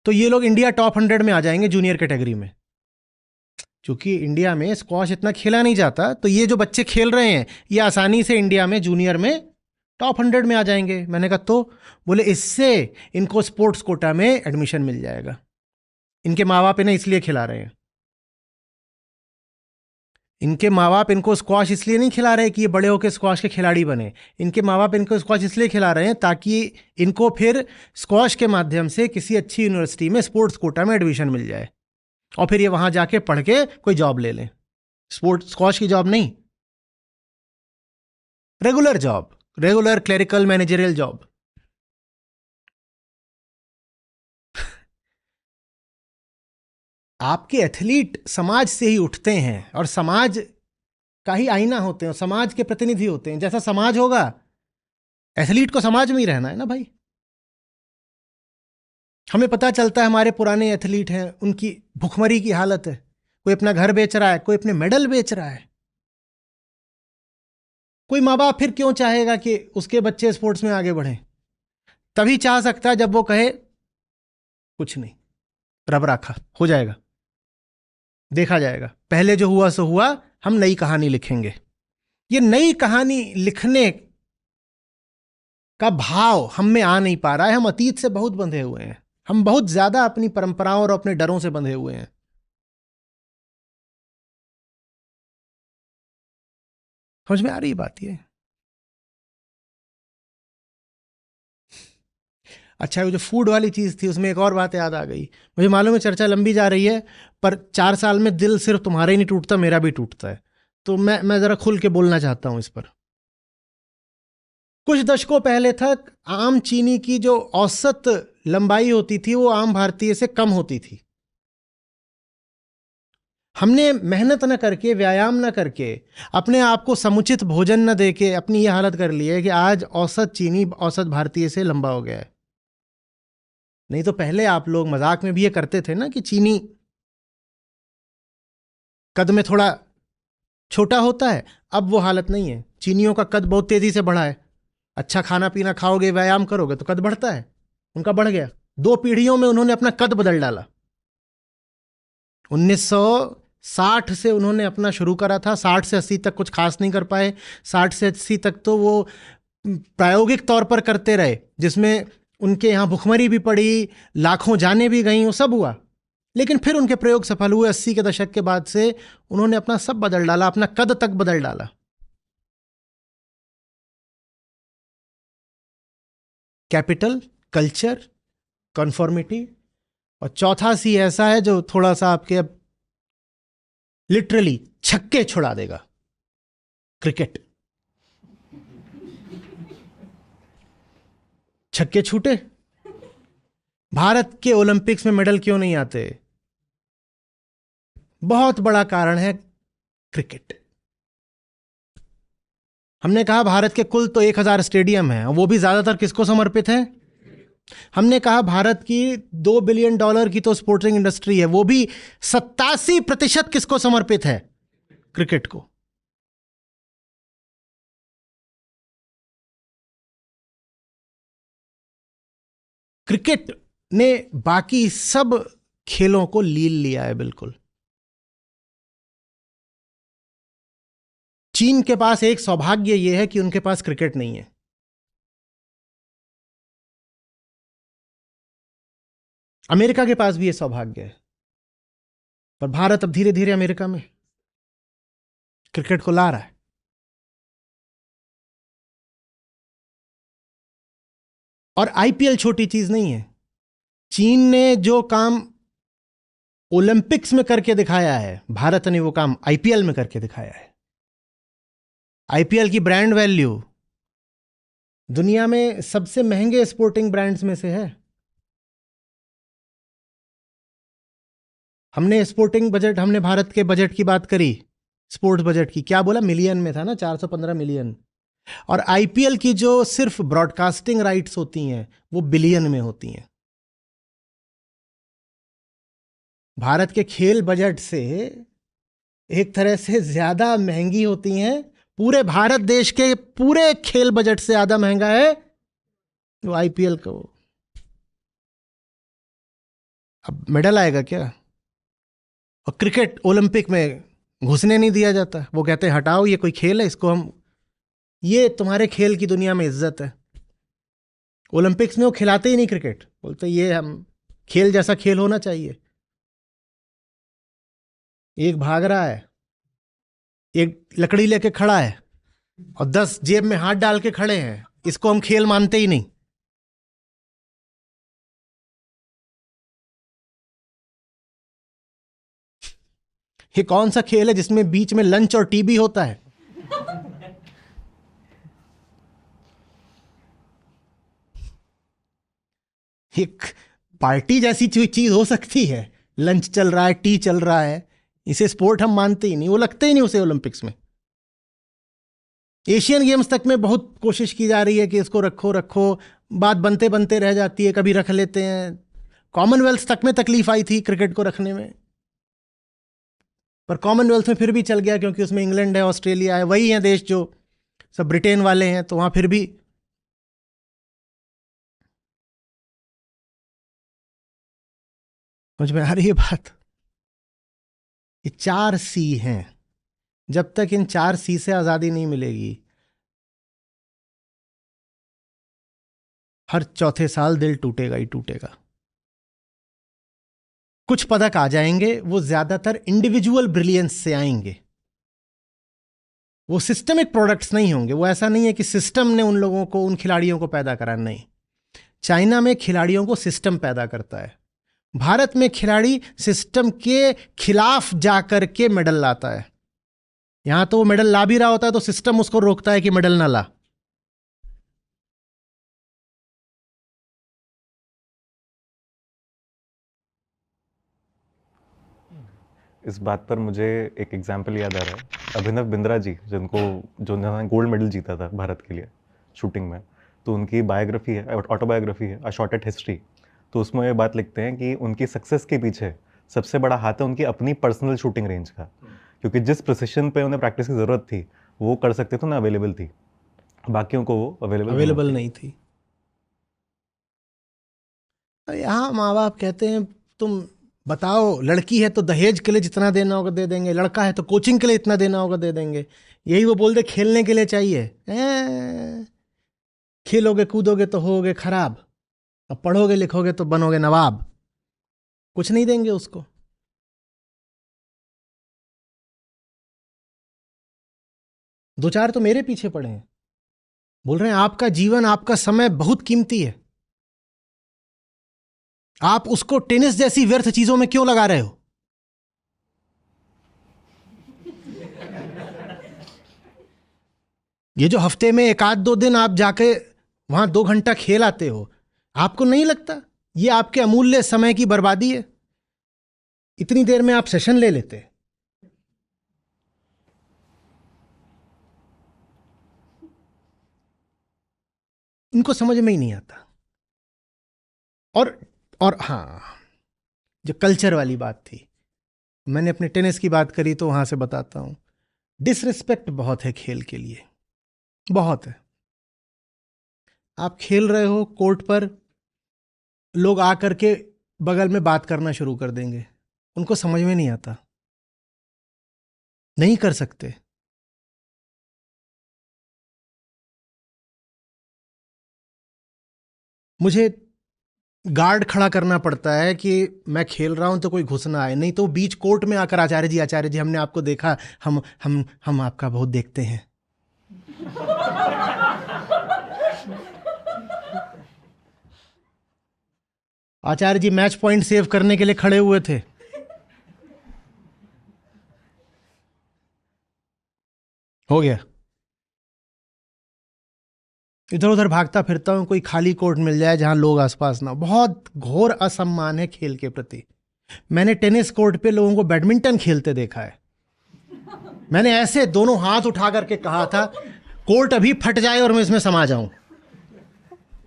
तो ये लोग इंडिया टॉप 100 में आ जाएंगे जूनियर कैटेगरी में। चूंकि इंडिया में स्क्वॉश इतना खेला नहीं जाता, तो ये जो बच्चे खेल रहे हैं ये आसानी से इंडिया में जूनियर में टॉप 100 में आ जाएंगे। मैंने कहा तो? बोले इससे इनको स्पोर्ट्स कोटा में एडमिशन मिल जाएगा, इनके माँ बाप इन्हें इसलिए खिला रहे हैं। इनके माँ बाप इनको स्क्वॉश इसलिए नहीं खिला रहे कि ये बड़े होकर स्क्वॉश के खिलाड़ी बने, इनके माँ बाप इनको स्क्वॉश इसलिए खिला रहे हैं ताकि इनको फिर स्क्वॉश के माध्यम से किसी अच्छी यूनिवर्सिटी में स्पोर्ट्स कोटा में एडमिशन मिल जाए और फिर ये वहां जाके पढ़ के कोई जॉब ले लें। स्पोर्ट्स स्क्वॉश की जॉब नहीं, regular job, regular clerical managerial job. आपके एथलीट समाज से ही उठते हैं और समाज का ही आईना होते हैं, समाज के प्रतिनिधि होते हैं। जैसा समाज होगा, एथलीट को समाज में ही रहना है ना भाई। हमें पता चलता है हमारे पुराने एथलीट हैं, उनकी भुखमरी की हालत है, कोई अपना घर बेच रहा है, कोई अपने मेडल बेच रहा है। कोई माँ बाप फिर क्यों चाहेगा कि उसके बच्चे स्पोर्ट्स में आगे बढ़ें? तभी चाह सकता है जब वो कहे कुछ नहीं, रब राखा, हो जाएगा, देखा जाएगा, पहले जो हुआ सो हुआ, हम नई कहानी लिखेंगे। ये नई कहानी लिखने का भाव हम में आ नहीं पा रहा है। हम अतीत से बहुत बंधे हुए हैं, हम बहुत ज्यादा अपनी परंपराओं और अपने डरों से बंधे हुए हैं। समझ में आ रही बात ये? अच्छा, वो जो फूड वाली चीज थी, उसमें एक और बात याद आ गई। मुझे मालूम है चर्चा लंबी जा रही है, पर 4 साल में दिल सिर्फ तुम्हारा ही नहीं टूटता, मेरा भी टूटता है। तो मैं जरा खुल के बोलना चाहता हूं इस पर। कुछ दशकों पहले तक आम चीनी की जो औसत लंबाई होती थी वो आम भारतीय से कम होती थी। हमने मेहनत न करके, व्यायाम न करके, अपने आप को समुचित भोजन न देके अपनी ये हालत कर ली है कि आज औसत चीनी औसत भारतीय से लंबा हो गया है। नहीं तो पहले आप लोग मजाक में भी ये करते थे ना कि चीनी कद में थोड़ा छोटा होता है। अब वो हालत नहीं है, चीनियों का कद बहुत तेजी से बढ़ा है। अच्छा खाना पीना खाओगे, व्यायाम करोगे तो कद बढ़ता है। उनका बढ़ गया। 2 पीढ़ियों में उन्होंने अपना कद बदल डाला। 1960 से उन्होंने अपना शुरू करा था, 60 से 80 तक कुछ खास नहीं कर पाए। 60 से 80 तक तो वो प्रायोगिक तौर पर करते रहे, जिसमें उनके यहाँ भुखमरी भी पड़ी, लाखों जानें भी गईं, वो सब हुआ। लेकिन फिर उनके प्रयोग सफल हुए। 80 के दशक के बाद से उन्होंने अपना सब बदल डाला, अपना कद तक बदल डाला। कैपिटल, कल्चर, कॉन्फॉर्मिटी, और चौथा सी ऐसा है जो थोड़ा सा आपके अब लिटरली छक्के छुड़ा देगा, क्रिकेट। छक्के छूटे। भारत के ओलंपिक्स में मेडल क्यों नहीं आते? बहुत बड़ा कारण है क्रिकेट। हमने कहा भारत के कुल तो 1000 स्टेडियम हैं, वो भी ज्यादातर किसको समर्पित हैं? हमने कहा भारत की $2 बिलियन की तो स्पोर्टिंग इंडस्ट्री है, वो भी 87% किसको समर्पित है? क्रिकेट को। क्रिकेट ने बाकी सब खेलों को लील लिया है बिल्कुल। चीन के पास एक सौभाग्य यह है कि उनके पास क्रिकेट नहीं है। अमेरिका के पास भी यह सौभाग्य है, पर भारत अब धीरे धीरे अमेरिका में क्रिकेट को ला रहा है। और आईपीएल छोटी चीज नहीं है। चीन ने जो काम ओलंपिक्स में करके दिखाया है, भारत ने वो काम आईपीएल में करके दिखाया है। आईपीएल की ब्रांड वैल्यू दुनिया में सबसे महंगे स्पोर्टिंग ब्रांड्स में से है। हमने स्पोर्टिंग बजट, हमने भारत के बजट की बात करी, स्पोर्ट्स बजट की, क्या बोला? मिलियन में था ना, 415 मिलियन। और आईपीएल की जो सिर्फ ब्रॉडकास्टिंग राइट्स होती हैं वो बिलियन में होती हैं। भारत के खेल बजट से एक तरह से ज्यादा महंगी होती हैं। पूरे भारत देश के पूरे खेल बजट से ज्यादा महंगा है वो आईपीएल को। अब मेडल आएगा क्या? और क्रिकेट ओलंपिक में घुसने नहीं दिया जाता। वो कहते हैं हटाओ, ये कोई खेल है, इसको हम, ये तुम्हारे खेल की दुनिया में इज्जत है। ओलंपिक्स में वो खिलाते ही नहीं क्रिकेट, बोलते ये हम खेल जैसा खेल होना चाहिए। एक भाग रहा है, एक लकड़ी लेके खड़ा है और 10 जेब में हाथ डाल के खड़े हैं, इसको हम खेल मानते ही नहीं। ये कौन सा खेल है जिसमें बीच में लंच और टीबी होता है? एक पार्टी जैसी चीज हो सकती है, लंच चल रहा है, टी चल रहा है, इसे स्पोर्ट हम मानते ही नहीं, वो लगते ही नहीं उसे ओलंपिक्स में। एशियन गेम्स तक में बहुत कोशिश की जा रही है कि इसको रखो रखो, बात बनते बनते रह जाती है, कभी रख लेते हैं। कॉमनवेल्थ तक में तकलीफ आई थी क्रिकेट को रखने में, पर कॉमनवेल्थ में फिर भी चल गया क्योंकि उसमें इंग्लैंड है, ऑस्ट्रेलिया है, वही हैं देश जो सब ब्रिटेन वाले हैं, तो वहां फिर भी। समझ में आ रही है बात? ये 4 सी हैं। जब तक इन 4 सी से आजादी नहीं मिलेगी, हर चौथे साल दिल टूटेगा ही टूटेगा। कुछ पदक आ जाएंगे, वो ज्यादातर इंडिविजुअल ब्रिलियंस से आएंगे, वो सिस्टमिक प्रोडक्ट्स नहीं होंगे। वो ऐसा नहीं है कि सिस्टम ने उन लोगों को, उन खिलाड़ियों को पैदा करा, नहीं। चाइना में खिलाड़ियों को सिस्टम पैदा करता है। भारत में खिलाड़ी सिस्टम के खिलाफ जाकर के मेडल लाता है। यहां तो वो मेडल ला भी रहा होता है तो सिस्टम उसको रोकता है कि मेडल ना ला। इस बात पर मुझे एक एग्जाम्पल याद आ रहा है, अभिनव बिंद्रा जी, जिन्होंने गोल्ड मेडल जीता था भारत के लिए शूटिंग में। तो उनकी बायोग्राफी है, ऑटोबायोग्राफी है, अ शॉर्टेड हिस्ट्री। तो उसमें ये बात लिखते हैं कि उनकी सक्सेस के पीछे सबसे बड़ा हाथ है उनकी अपनी पर्सनल शूटिंग रेंज का, क्योंकि जिस प्रिसिशन पे उन्हें प्रैक्टिस की ज़रूरत थी वो कर सकते थे ना, अवेलेबल थी, बाकियों को वो अवेलेबल नहीं थी। यहाँ माँ बाप कहते हैं तुम बताओ, लड़की है तो दहेज के लिए जितना देना होगा दे देंगे, लड़का है तो कोचिंग के लिए इतना देना होगा दे देंगे। यही वो बोल दे खेलने के लिए चाहिए। खेलोगे कूदोगे तो होगे खराब, अब पढ़ोगे लिखोगे तो बनोगे नवाब। कुछ नहीं देंगे उसको। दो चार तो मेरे पीछे पड़े हैं, बोल रहे हैं आपका जीवन आपका समय बहुत कीमती है, आप उसको टेनिस जैसी व्यर्थ चीजों में क्यों लगा रहे हो। ये जो हफ्ते में एक आध दो दिन आप जाके वहां 2 घंटा खेल आते हो, आपको नहीं लगता ये आपके अमूल्य समय की बर्बादी है? इतनी देर में आप सेशन ले लेते। इनको समझ में ही नहीं आता। और हाँ, जो कल्चर वाली बात थी, मैंने अपने टेनिस की बात करी तो वहां से बताता हूं। डिसरिस्पेक्ट बहुत है खेल के लिए, बहुत है। आप खेल रहे हो कोर्ट पर, लोग आकर के बगल में बात करना शुरू कर देंगे, उनको समझ में नहीं आता, नहीं कर सकते। मुझे गार्ड खड़ा करना पड़ता है कि मैं खेल रहा हूं तो कोई घुस ना आए, नहीं तो बीच कोर्ट में आकर आचार्य जी हमने आपको देखा, हम आपका बहुत देखते हैं। आचार्य जी मैच पॉइंट सेव करने के लिए खड़े हुए थे। हो गया, इधर उधर भागता फिरता हूं, कोई खाली कोर्ट मिल जाए जहां लोग आसपास ना। बहुत घोर असम्मान है खेल के प्रति। मैंने टेनिस कोर्ट पे लोगों को बैडमिंटन खेलते देखा है। मैंने ऐसे दोनों हाथ उठा करके कहा था कोर्ट अभी फट जाए और मैं इसमें समा जाऊं,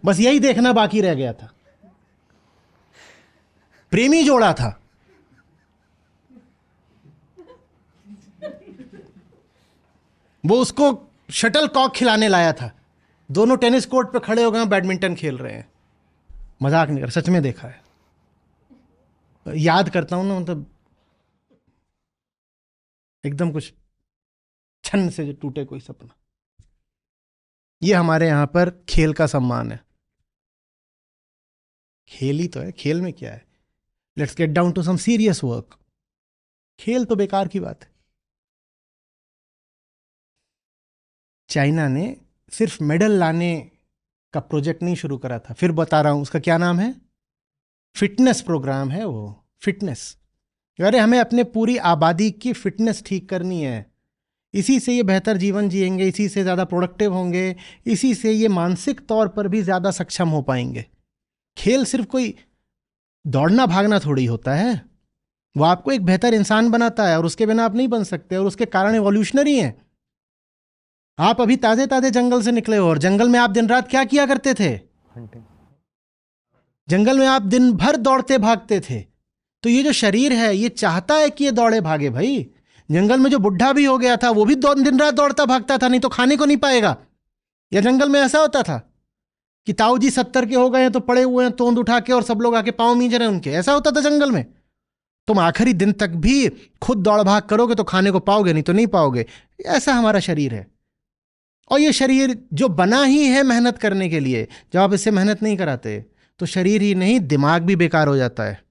बस यही देखना बाकी रह गया था। प्रेमी जोड़ा था, वो उसको शटल कॉक खिलाने लाया था, दोनों टेनिस कोर्ट पे खड़े हो गए बैडमिंटन खेल रहे हैं। मजाक नहीं कर, सच में देखा है। याद करता हूं ना, मतलब एकदम कुछ छन से जो टूटे कोई सपना। ये हमारे यहां पर खेल का सम्मान है। खेल ही तो है, खेल में क्या है। Let's get down to some serious work. खेल तो बेकार की बात है। चाइना ने सिर्फ मेडल लाने का प्रोजेक्ट नहीं शुरू करा था, फिर बता रहा हूं उसका क्या नाम है, फिटनेस प्रोग्राम है वो। फिटनेस, अरे हमें अपने पूरी आबादी की फिटनेस ठीक करनी है, इसी से ये बेहतर जीवन जिएंगे, इसी से ज़्यादा प्रोडक्टिव होंगे, इसी से ये मानसिक तौर पर भी ज़्यादा सक्षम हो पाएंगे। खेल सिर्फ कोई दौड़ना भागना थोड़ी होता है, वो आपको एक बेहतर इंसान बनाता है और उसके बिना आप नहीं बन सकते, और उसके कारण एवोल्यूशनरी हैं। आप अभी ताजे ताजे जंगल से निकले हो, और जंगल में आप दिन रात क्या किया करते थे? जंगल में आप दिन भर दौड़ते भागते थे। तो ये जो शरीर है ये चाहता है कि ये दौड़े भागे भाई। जंगल में जो बुढ़ा भी हो गया था वो भी दिन रात दौड़ता भागता था, नहीं तो खाने को नहीं पाएगा। या जंगल में ऐसा होता था कि ताऊ जी 70 के हो गए हैं तो पड़े हुए हैं तोंद उठा के और सब लोग आके पांव मींज रहे हैं उनके? ऐसा होता था जंगल में? तुम आखिरी दिन तक भी खुद दौड़ भाग करोगे तो खाने को पाओगे, नहीं तो नहीं पाओगे। ऐसा हमारा शरीर है। और ये शरीर जो बना ही है मेहनत करने के लिए, जब आप इससे मेहनत नहीं कराते तो शरीर ही नहीं दिमाग भी बेकार हो जाता है।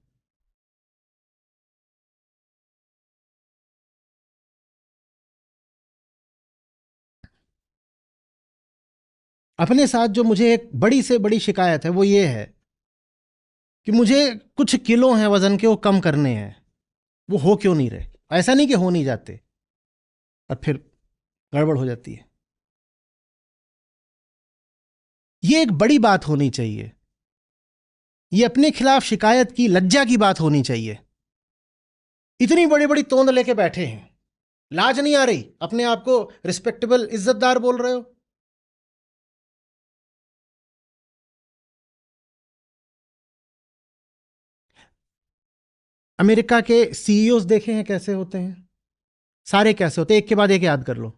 अपने साथ जो मुझे एक बड़ी से बड़ी शिकायत है वो ये है कि मुझे कुछ किलो हैं वजन के, वो कम करने हैं, वो हो क्यों नहीं रहे? ऐसा नहीं कि हो नहीं जाते, और फिर गड़बड़ हो जाती है। ये एक बड़ी बात होनी चाहिए, ये अपने खिलाफ शिकायत की लज्जा की बात होनी चाहिए। इतनी बड़ी बड़ी तोंद लेके बैठे हैं, लाज नहीं आ रही? अपने आप को रिस्पेक्टेबल इज्जतदार बोल रहे हो। अमेरिका के सीईओज देखे हैं कैसे होते हैं? सारे कैसे होते हैं? एक के बाद एक याद कर लो।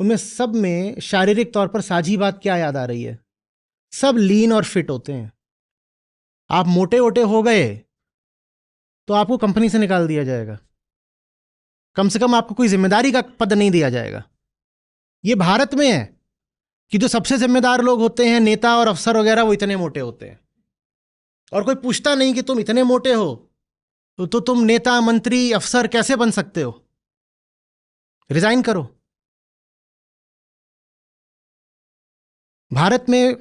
उनमें सब में शारीरिक तौर पर साझी बात क्या याद आ रही है? सब लीन और फिट होते हैं। आप मोटे वोटे हो गए तो आपको कंपनी से निकाल दिया जाएगा, कम से कम आपको कोई जिम्मेदारी का पद नहीं दिया जाएगा। ये भारत में है कि जो सबसे जिम्मेदार लोग होते हैं, नेता और अफसर वगैरह, वो इतने मोटे होते हैं और कोई पूछता नहीं कि तुम इतने मोटे हो तो तुम नेता, मंत्री, अफसर कैसे बन सकते हो? रिजाइन करो। भारत में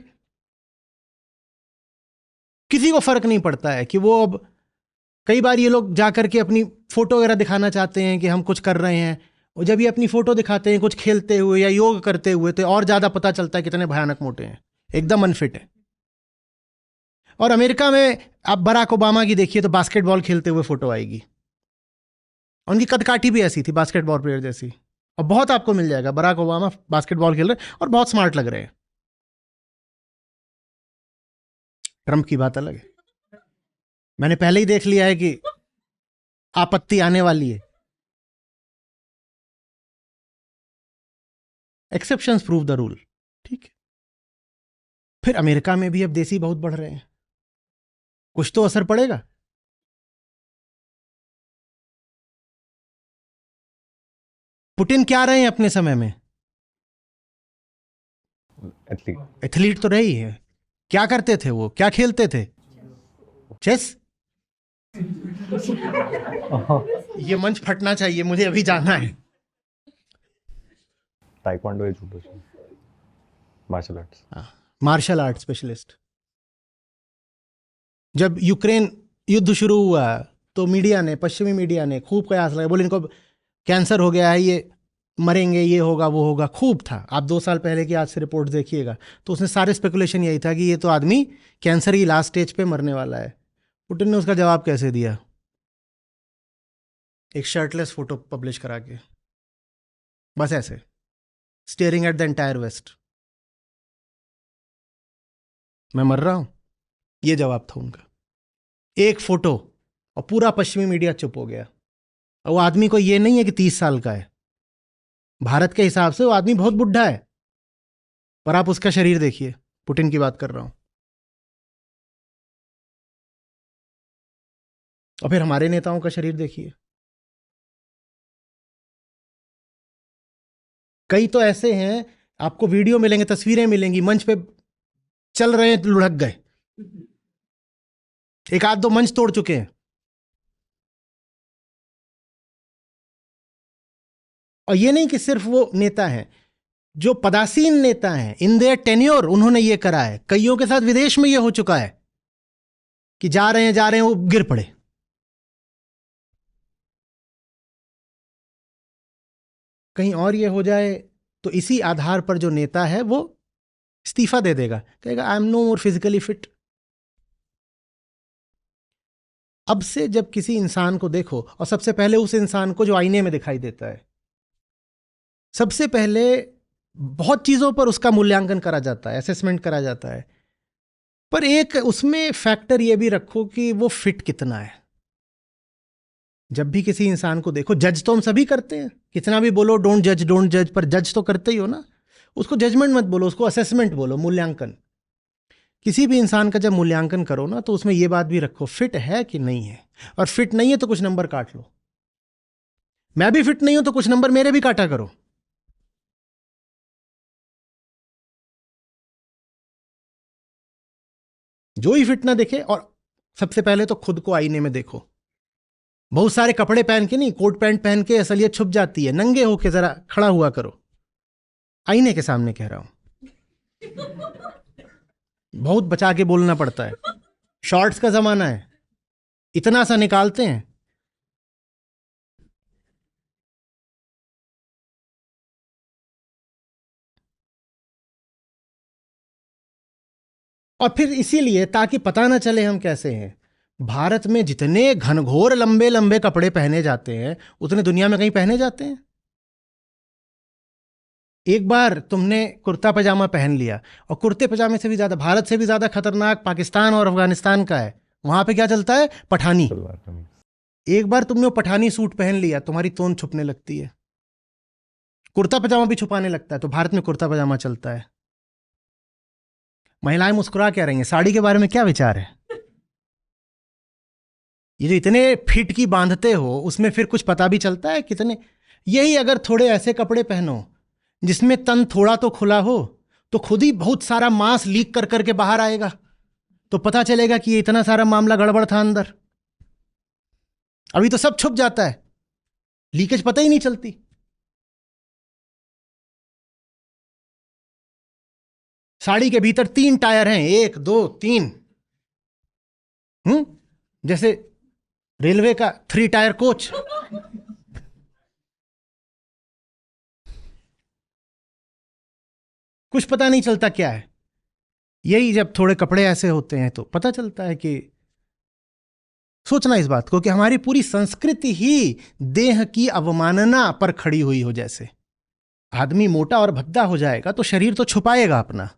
किसी को फर्क नहीं पड़ता है कि वो अब, कई बार ये लोग जाकर के अपनी फोटो वगैरह दिखाना चाहते हैं कि हम कुछ कर रहे हैं, और जब ये अपनी फोटो दिखाते हैं कुछ खेलते हुए या योग करते हुए तो और ज्यादा पता चलता है कितने भयानक मोटे हैं, एकदम अनफिट है। और अमेरिका में आप बराक ओबामा की देखिए तो बास्केटबॉल खेलते हुए फोटो आएगी, उनकी कदकाठी भी ऐसी थी बास्केटबॉल प्लेयर जैसी। और बहुत आपको मिल जाएगा बराक ओबामा बास्केटबॉल खेल रहे हैं और बहुत स्मार्ट लग रहे हैं। ट्रंप की बात अलग है, मैंने पहले ही देख लिया है कि आपत्ति आने वाली है। एक्सेप्शंस प्रूव द रूल, ठीक है। फिर अमेरिका में भी अब देसी बहुत बढ़ रहे हैं, कुछ तो असर पड़ेगा। पुतिन क्या रहे हैं अपने समय में? एथलीट। एथलीट तो रही है। क्या करते थे वो? क्या खेलते थे? चेस। ये मंच फटना चाहिए, मुझे अभी जाना है। ताइक्वांडो या judo, martial arts. Martial art specialist. जब यूक्रेन युद्ध शुरू हुआ तो मीडिया ने, पश्चिमी मीडिया ने खूब कयास लगाया, बोले इनको कैंसर हो गया है, ये मरेंगे, ये होगा वो होगा, खूब था। आप 2 साल पहले की आज से रिपोर्ट देखिएगा तो उसने सारे स्पेकुलेशन यही था कि ये तो आदमी कैंसर की लास्ट स्टेज पे मरने वाला है। पुतिन ने उसका जवाब कैसे दिया? एक शर्टलेस फोटो पब्लिश करा के, बस ऐसे staring at the entire west, मैं मर रहा हूं, ये जवाब था उनका। एक फोटो और पूरा पश्चिमी मीडिया चुप हो गया। और वो आदमी को ये नहीं है कि 30 साल का है, भारत के हिसाब से वो आदमी बहुत बुढ़ा है, पर आप उसका शरीर देखिए। पुतिन की बात कर रहा हूं। और फिर हमारे नेताओं का शरीर देखिए, कई तो ऐसे हैं, आपको वीडियो मिलेंगे, तस्वीरें मिलेंगी, मंच पे चल रहे हैं, लुढ़क गए, एक आध दो मंच तोड़ चुके हैं। और ये नहीं कि सिर्फ वो नेता हैं, जो पदासीन नेता हैं, इन देयर टेन्योर उन्होंने ये करा है। कईयों के साथ विदेश में ये हो चुका है कि जा रहे हैं वो गिर पड़े। कहीं और ये हो जाए तो इसी आधार पर जो नेता है वो इस्तीफा दे देगा, कहेगा I am no more physically fit. अब से जब किसी इंसान को देखो, और सबसे पहले उस इंसान को जो आईने में दिखाई देता है, सबसे पहले बहुत चीजों पर उसका मूल्यांकन करा जाता है, असेसमेंट करा जाता है, पर एक उसमें फैक्टर ये भी रखो कि वो फिट कितना है। जब भी किसी इंसान को देखो, जज तो हम सभी करते हैं, कितना भी बोलो डोंट जज, पर जज तो करते ही हो ना। उसको जजमेंट मत बोलो, उसको असेसमेंट बोलो, मूल्यांकन। किसी भी इंसान का जब मूल्यांकन करो ना तो उसमें यह बात भी रखो, फिट है कि नहीं है। और फिट नहीं है तो कुछ नंबर काट लो। मैं भी फिट नहीं हूं तो कुछ नंबर मेरे भी काटा करो। जो ही फिट ना दिखे, और सबसे पहले तो खुद को आईने में देखो। बहुत सारे कपड़े पहन के नहीं, कोट पैंट पहन के असलियत छुप जाती है। नंगे होके जरा खड़ा हुआ करो, आईने के सामने कह रहा हूं। बहुत बचा के बोलना पड़ता है, शॉर्ट्स का जमाना है, इतना सा निकालते हैं। और फिर इसीलिए, ताकि पता ना चले हम कैसे हैं, भारत में जितने घनघोर लंबे लंबे कपड़े पहने जाते हैं उतने दुनिया में कहीं पहने जाते हैं? एक बार तुमने कुर्ता पजामा पहन लिया, और कुर्ते पजामे से भी ज्यादा, भारत से भी ज्यादा खतरनाक पाकिस्तान और अफगानिस्तान का है। वहां पे क्या चलता है? पठानी। सलवार कमीज। एक बार तुमने वो पठानी सूट पहन लिया, तुम्हारी तोन छुपने लगती है। कुर्ता पजामा भी छुपाने लगता है, तो भारत में कुर्ता पजामा चलता है। महिलाएं मुस्कुरा क्या रही हैं? साड़ी के बारे में क्या विचार है? ये जो इतने फिट की बांधते हो, उसमें फिर कुछ पता भी चलता है कितने? यही अगर थोड़े ऐसे कपड़े पहनो जिसमें तन थोड़ा तो खुला हो, तो खुद ही बहुत सारा मांस लीक कर करके बाहर आएगा, तो पता चलेगा कि ये इतना सारा मामला गड़बड़ था अंदर। अभी तो सब छुप जाता है, लीकेज पता ही नहीं चलती। साड़ी के भीतर 3 टायर हैं, 1 2 3। जैसे रेलवे का 3 टायर कोच। कुछ पता नहीं चलता क्या है। यही जब थोड़े कपड़े ऐसे होते हैं तो पता चलता है कि सोचना इस बात को कि हमारी पूरी संस्कृति ही देह की अवमानना पर खड़ी हुई हो। जैसे आदमी मोटा और भद्दा हो जाएगा तो शरीर तो छुपाएगा अपना।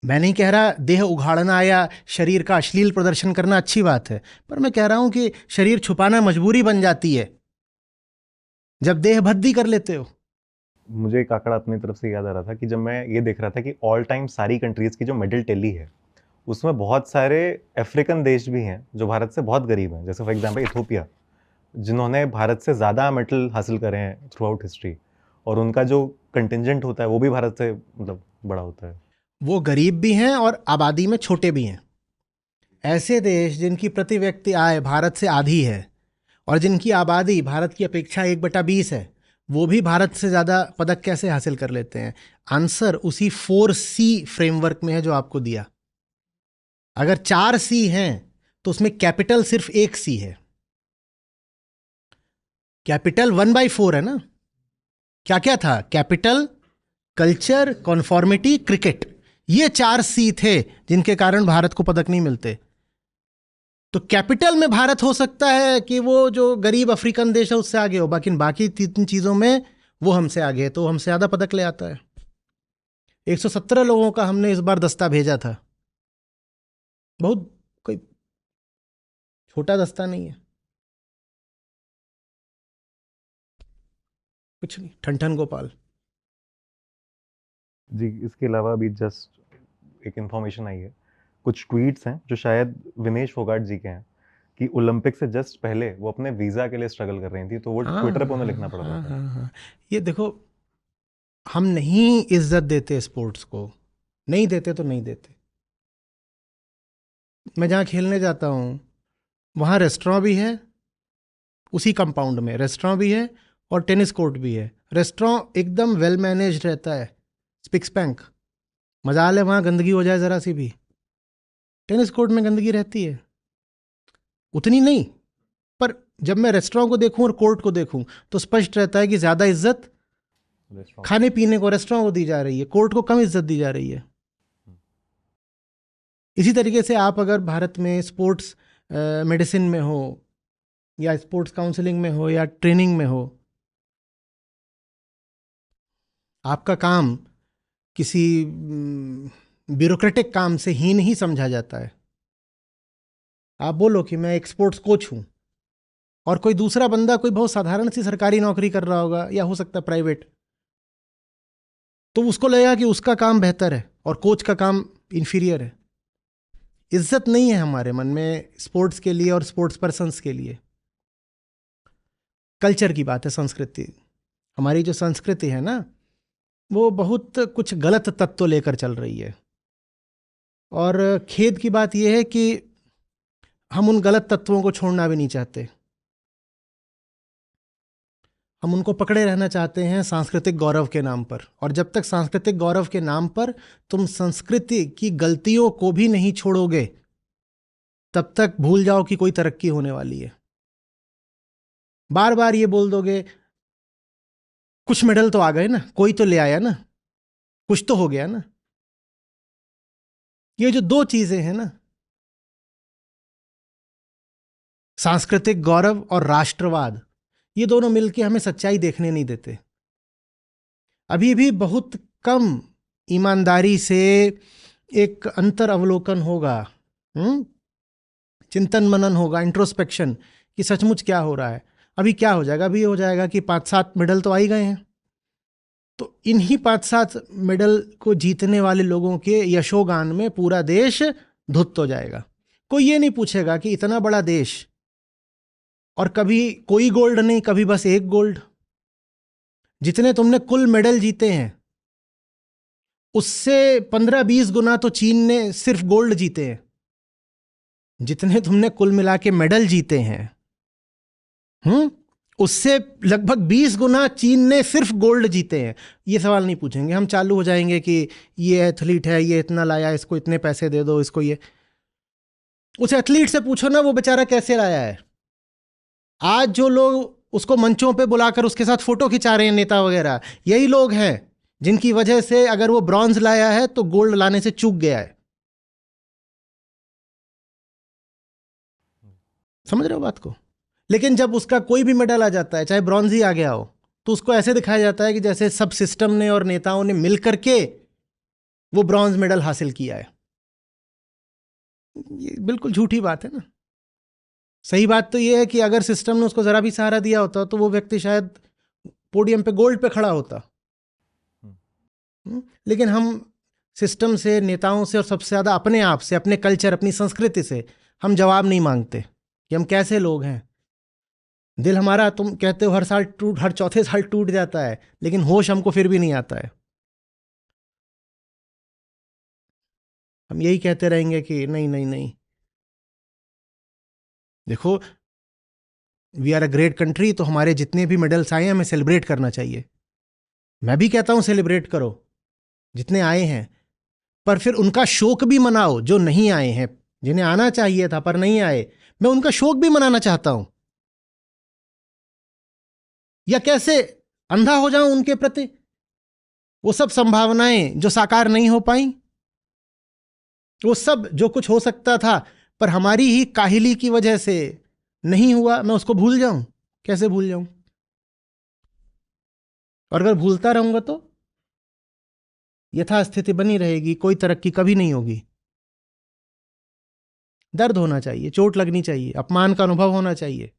मैं नहीं कह रहा देह उघाड़ना या शरीर का अश्लील प्रदर्शन करना अच्छी बात है, पर मैं कह रहा हूं कि शरीर छुपाना मजबूरी बन जाती है जब देह भद्दी कर लेते हो। मुझे एक आंकड़ा अपनी तरफ से याद आ रहा था कि जब मैं ये देख रहा था कि ऑल टाइम सारी कंट्रीज़ की जो मेडल टेली है, उसमें बहुत सारे अफ्रीकन देश भी हैं जो भारत से बहुत गरीब हैं। जैसे फॉर एग्जांपल इथोपिया, जिन्होंने भारत से ज़्यादा मेडल हासिल करे हैं थ्रू आउट हिस्ट्री, और उनका जो कंटिजेंट होता है वो भी भारत से मतलब बड़ा होता है। वो गरीब भी हैं और आबादी में छोटे भी हैं। ऐसे देश जिनकी प्रति व्यक्ति आय भारत से आधी है और जिनकी आबादी भारत की अपेक्षा 1/20 है, वो भी भारत से ज़्यादा पदक कैसे हासिल कर लेते हैं? आंसर उसी 4C फ्रेमवर्क में है जो आपको दिया। अगर 4C हैं तो उसमें कैपिटल सिर्फ 1C है। कैपिटल 1/4 है ना। क्या क्या था? Capital, culture, conformity, cricket. ये 4C थे जिनके कारण भारत को पदक नहीं मिलते। तो कैपिटल में भारत हो सकता है कि वो जो गरीब अफ्रीकन देश है उससे आगे हो, बाकी 3 चीज़ों में वो हमसे आगे है, तो हमसे ज़्यादा पदक ले आता है। 117 लोगों का हमने इस बार दस्ता भेजा था। बहुत कोई छोटा दस्ता नहीं है। कुछ नहीं, ठन गोपाल जी। इसके अलावा अभी जस्ट एक इन्फॉर्मेशन आई है, कुछ ट्वीट्स हैं जो शायद विनेश फोगाट जी के हैं, कि ओलंपिक से जस्ट पहले वो अपने वीज़ा के लिए स्ट्रगल कर रही थी, तो वो ट्विटर पे उन्हें लिखना पड़ रहा था। हाँ। ये देखो, हम नहीं इज्जत देते स्पोर्ट्स को, नहीं देते तो नहीं देते। मैं जहाँ खेलने जाता हूँ वहाँ रेस्टोरेंट भी है, उसी कंपाउंड में रेस्टोरेंट भी है और टेनिस कोर्ट भी है। रेस्टोरेंट एकदम वेल मैनेज रहता है, स्पिक स्पैंक। मजाल है वहाँ गंदगी हो जाए ज़रा सी भी। टेनिस कोर्ट में गंदगी रहती है, उतनी नहीं, पर जब मैं रेस्टोरेंट को देखूं और कोर्ट को देखूं तो स्पष्ट रहता है कि ज़्यादा इज्जत खाने पीने को रेस्टोरेंट को दी जा रही है, कोर्ट को कम इज्जत दी जा रही है। इसी तरीके से आप अगर भारत में स्पोर्ट्स मेडिसिन में हो या स्पोर्ट्स काउंसलिंग में हो या ट्रेनिंग में हो, आपका काम किसी ब्यूरोक्रेटिक काम से ही नहीं समझा जाता है। आप बोलो कि मैं एक स्पोर्ट्स कोच हूं, और कोई दूसरा बंदा कोई बहुत साधारण सी सरकारी नौकरी कर रहा होगा या हो सकता है प्राइवेट, तो उसको लगेगा कि उसका काम बेहतर है और कोच का काम इंफीरियर है। इज्जत नहीं है हमारे मन में स्पोर्ट्स के लिए और स्पोर्ट्स पर्सन्स के लिए। कल्चर की बात है, संस्कृति। हमारी जो संस्कृति है ना, वो बहुत कुछ गलत तत्व लेकर चल रही है, और खेद की बात यह है कि हम उन गलत तत्वों को छोड़ना भी नहीं चाहते। हम उनको पकड़े रहना चाहते हैं सांस्कृतिक गौरव के नाम पर, और जब तक सांस्कृतिक गौरव के नाम पर तुम संस्कृति की गलतियों को भी नहीं छोड़ोगे, तब तक भूल जाओ कि कोई तरक्की होने वाली है। बार बार ये बोल दोगे कुछ मेडल तो आ गए ना, कोई तो ले आया ना, कुछ तो हो गया ना। ये जो 2 चीजें हैं ना, सांस्कृतिक गौरव और राष्ट्रवाद, ये दोनों मिलकर हमें सच्चाई देखने नहीं देते। अभी भी बहुत कम ईमानदारी से एक अंतर अवलोकन होगा, चिंतन मनन होगा, इंट्रोस्पेक्शन कि सचमुच क्या हो रहा है। अभी क्या हो जाएगा, अभी हो जाएगा कि 5-7 मेडल तो आ ही गए हैं, तो इन्हीं 5-7 मेडल को जीतने वाले लोगों के यशोगान में पूरा देश धुत हो जाएगा। कोई ये नहीं पूछेगा कि इतना बड़ा देश और कभी कोई गोल्ड नहीं, कभी बस एक गोल्ड। जितने तुमने कुल मेडल जीते हैं उससे 15-20 गुना तो चीन ने सिर्फ गोल्ड जीते हैं। जितने तुमने कुल मिला के मेडल जीते हैं उससे लगभग 20 गुना चीन ने सिर्फ गोल्ड जीते हैं। ये सवाल नहीं पूछेंगे, हम चालू हो जाएंगे कि ये एथलीट है, ये इतना लाया, इसको इतने पैसे दे दो, इसको ये। उस एथलीट से पूछो ना वो बेचारा कैसे लाया है। आज जो लोग उसको मंचों पे बुलाकर उसके साथ फोटो खिंचा रहे हैं, नेता वगैरह, यही लोग हैं जिनकी वजह से अगर वो ब्रॉन्ज लाया है तो गोल्ड लाने से चूक गया है। समझ रहे हो बात को? लेकिन जब उसका कोई भी मेडल आ जाता है, चाहे ब्रॉन्ज ही आ गया हो, तो उसको ऐसे दिखाया जाता है कि जैसे सब सिस्टम ने और नेताओं ने मिलकर के वो ब्रॉन्ज मेडल हासिल किया है। ये बिल्कुल झूठी बात है ना। सही बात तो ये है कि अगर सिस्टम ने उसको जरा भी सहारा दिया होता तो वो व्यक्ति शायद पोडियम पे गोल्ड पे खड़ा होता। लेकिन हम सिस्टम से, नेताओं से और सबसे ज्यादा अपने आप से, अपने कल्चर, अपनी संस्कृति से हम जवाब नहीं मांगते कि हम कैसे लोग हैं। दिल हमारा, तुम कहते हो हर चौथे साल टूट जाता है, लेकिन होश हमको फिर भी नहीं आता है। हम यही कहते रहेंगे कि नहीं नहीं नहीं। देखो, we are a great country, तो हमारे जितने भी मेडल्स आए हैं हमें सेलिब्रेट करना चाहिए। मैं भी कहता हूं सेलिब्रेट करो जितने आए हैं, पर फिर उनका शोक भी मनाओ जो नहीं आए हैं, जिन्हें आना चाहिए था पर नहीं आए। मैं उनका शोक भी मनाना चाहता हूं। या कैसे अंधा हो जाऊं उनके प्रति? वो सब संभावनाएं जो साकार नहीं हो पाई, वो सब जो कुछ हो सकता था पर हमारी ही काहिली की वजह से नहीं हुआ, मैं उसको भूल जाऊं? कैसे भूल जाऊं? और अगर भूलता रहूंगा तो यथास्थिति बनी रहेगी, कोई तरक्की कभी नहीं होगी। दर्द होना चाहिए, चोट लगनी चाहिए, अपमान का अनुभव होना चाहिए,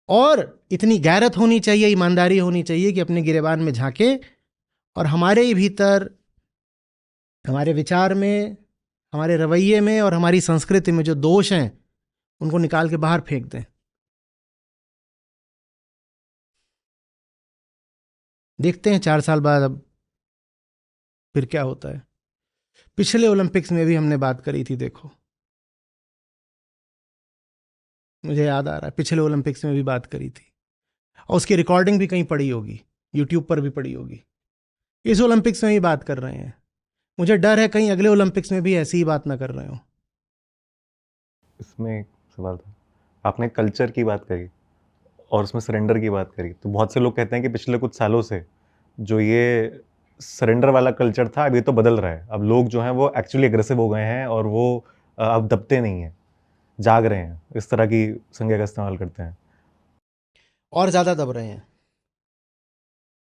और इतनी गैरत होनी चाहिए, ईमानदारी होनी चाहिए कि अपने गिरेबान में झांके और हमारे ही भीतर, हमारे विचार में, हमारे रवैये में और हमारी संस्कृति में जो दोष हैं उनको निकाल के बाहर फेंक दें। देखते हैं 4 साल बाद अब फिर क्या होता है। पिछले ओलंपिक्स में भी हमने बात करी थी, देखो मुझे याद आ रहा है, पिछले ओलंपिक्स में भी बात करी थी और उसकी रिकॉर्डिंग भी कहीं पड़ी होगी, यूट्यूब पर भी पड़ी होगी। इस ओलंपिक्स में ही बात कर रहे हैं। मुझे डर है कहीं अगले ओलंपिक्स में भी ऐसी ही बात ना कर रहे हो। इसमें एक सवाल था, आपने कल्चर की बात करी और उसमें सरेंडर की बात करी, तो बहुत से लोग कहते हैं कि पिछले कुछ सालों से जो ये सरेंडर वाला कल्चर था अब ये तो बदल रहा है। अब लोग जो हैं वो एक्चुअली एग्रेसिव हो गए हैं और वो अब दबते नहीं हैं, जाग रहे हैं, इस तरह की संज्ञा का इस्तेमाल करते हैं। और ज्यादा दब रहे हैं।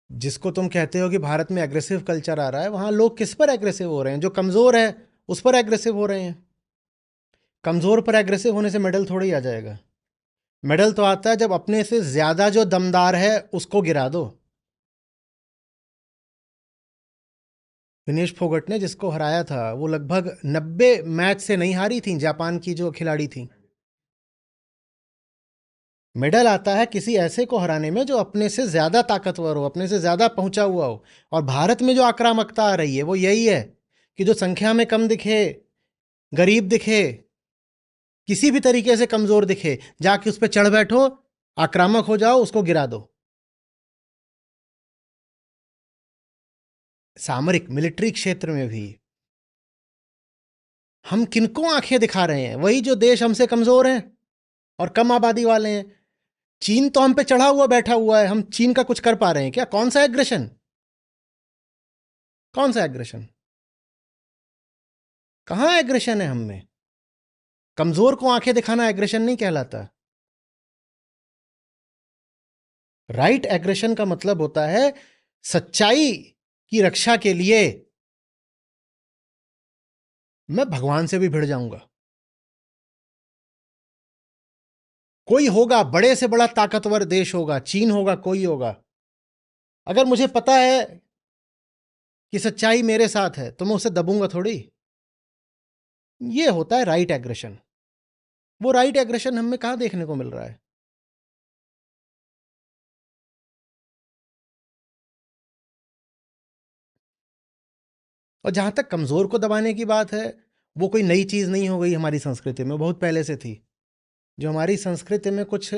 जिसको तुम कहते हो कि भारत में एग्रेसिव कल्चर आ रहा है, वहां लोग किस पर एग्रेसिव हो रहे हैं? जो कमजोर है उस पर एग्रेसिव हो रहे हैं। कमजोर पर एग्रेसिव होने से मेडल थोड़ा ही आ जाएगा। मेडल तो आता है जब अपने से ज्यादा जो दमदार है उसको गिरा दो। विनेश फोगट ने जिसको हराया था वो लगभग 90 मैच से नहीं हारी थी, जापान की जो खिलाड़ी थी। मेडल आता है किसी ऐसे को हराने में जो अपने से ज्यादा ताकतवर हो, अपने से ज्यादा पहुंचा हुआ हो। और भारत में जो आक्रामकता आ रही है वो यही है कि जो संख्या में कम दिखे, गरीब दिखे, किसी भी तरीके से कमजोर दिखे, जाके उस पर चढ़ बैठो, आक्रामक हो जाओ, उसको गिरा दो। सामरिक मिलिट्री क्षेत्र में भी हम किनको आंखें दिखा रहे हैं? वही जो देश हमसे कमजोर हैं और कम आबादी वाले हैं। चीन तो हम पे चढ़ा हुआ बैठा हुआ है, हम चीन का कुछ कर पा रहे हैं क्या? कौन सा एग्रेशन? कौन सा एग्रेशन? कहां एग्रेशन है हम में? कमजोर को आंखें दिखाना एग्रेशन नहीं कहलाता। राइट एग्रेशन का मतलब होता है सच्चाई की रक्षा के लिए मैं भगवान से भी भिड़ जाऊंगा। कोई होगा, बड़े से बड़ा ताकतवर देश होगा, चीन होगा, कोई होगा, अगर मुझे पता है कि सच्चाई मेरे साथ है तो मैं उसे दबूंगा थोड़ी। ये होता है राइट एग्रेशन। वो राइट एग्रेशन हमें कहां देखने को मिल रहा है? और जहां तक कमजोर को दबाने की बात है, वो कोई नई चीज नहीं हो गई हमारी संस्कृति में, बहुत पहले से थी। जो हमारी संस्कृति में कुछ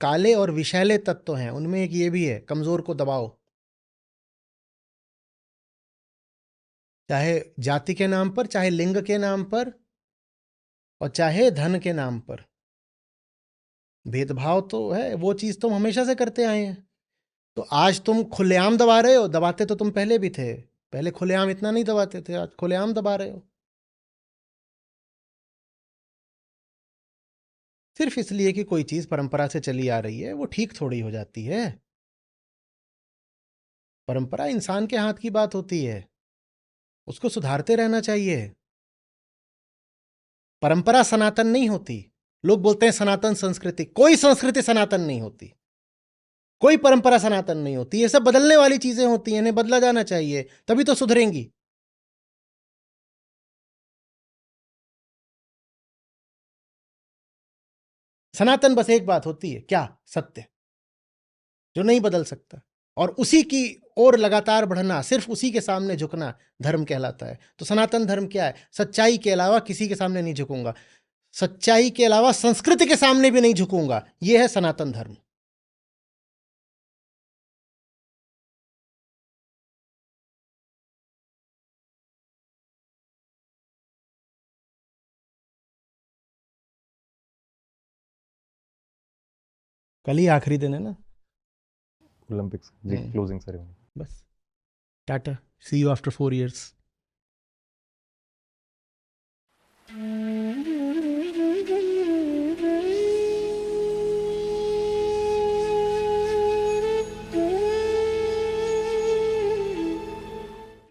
काले और विषैले तत्व हैं, उनमें एक ये भी है, कमजोर को दबाओ, चाहे जाति के नाम पर, चाहे लिंग के नाम पर, और चाहे धन के नाम पर। भेदभाव तो है, वो चीज तुम हमेशा से करते आए हैं। तो आज तुम खुलेआम दबा रहे हो, दबाते तो तुम पहले भी थे। पहले खुलेआम इतना नहीं दबाते थे, आज खुलेआम दबा रहे हो। सिर्फ इसलिए कि कोई चीज परंपरा से चली आ रही है, वो ठीक थोड़ी हो जाती है। परंपरा इंसान के हाथ की बात होती है, उसको सुधारते रहना चाहिए। परंपरा सनातन नहीं होती। लोग बोलते हैं सनातन संस्कृति, कोई संस्कृति सनातन नहीं होती, कोई परंपरा सनातन नहीं होती। ये सब बदलने वाली चीजें होती हैं, इन्हें बदला जाना चाहिए, तभी तो सुधरेंगी। सनातन बस एक बात होती है, क्या? सत्य, जो नहीं बदल सकता, और उसी की ओर लगातार बढ़ना, सिर्फ उसी के सामने झुकना धर्म कहलाता है। तो सनातन धर्म क्या है? सच्चाई के अलावा किसी के सामने नहीं झुकूंगा, सच्चाई के अलावा संस्कृति के सामने भी नहीं झुकूंगा, यह है सनातन धर्म। कल ही आखिरी दिन है ना ओलंपिक्स जी, क्लोजिंग सेरेमनी। बस, टाटा, सी यू आफ्टर 4 years।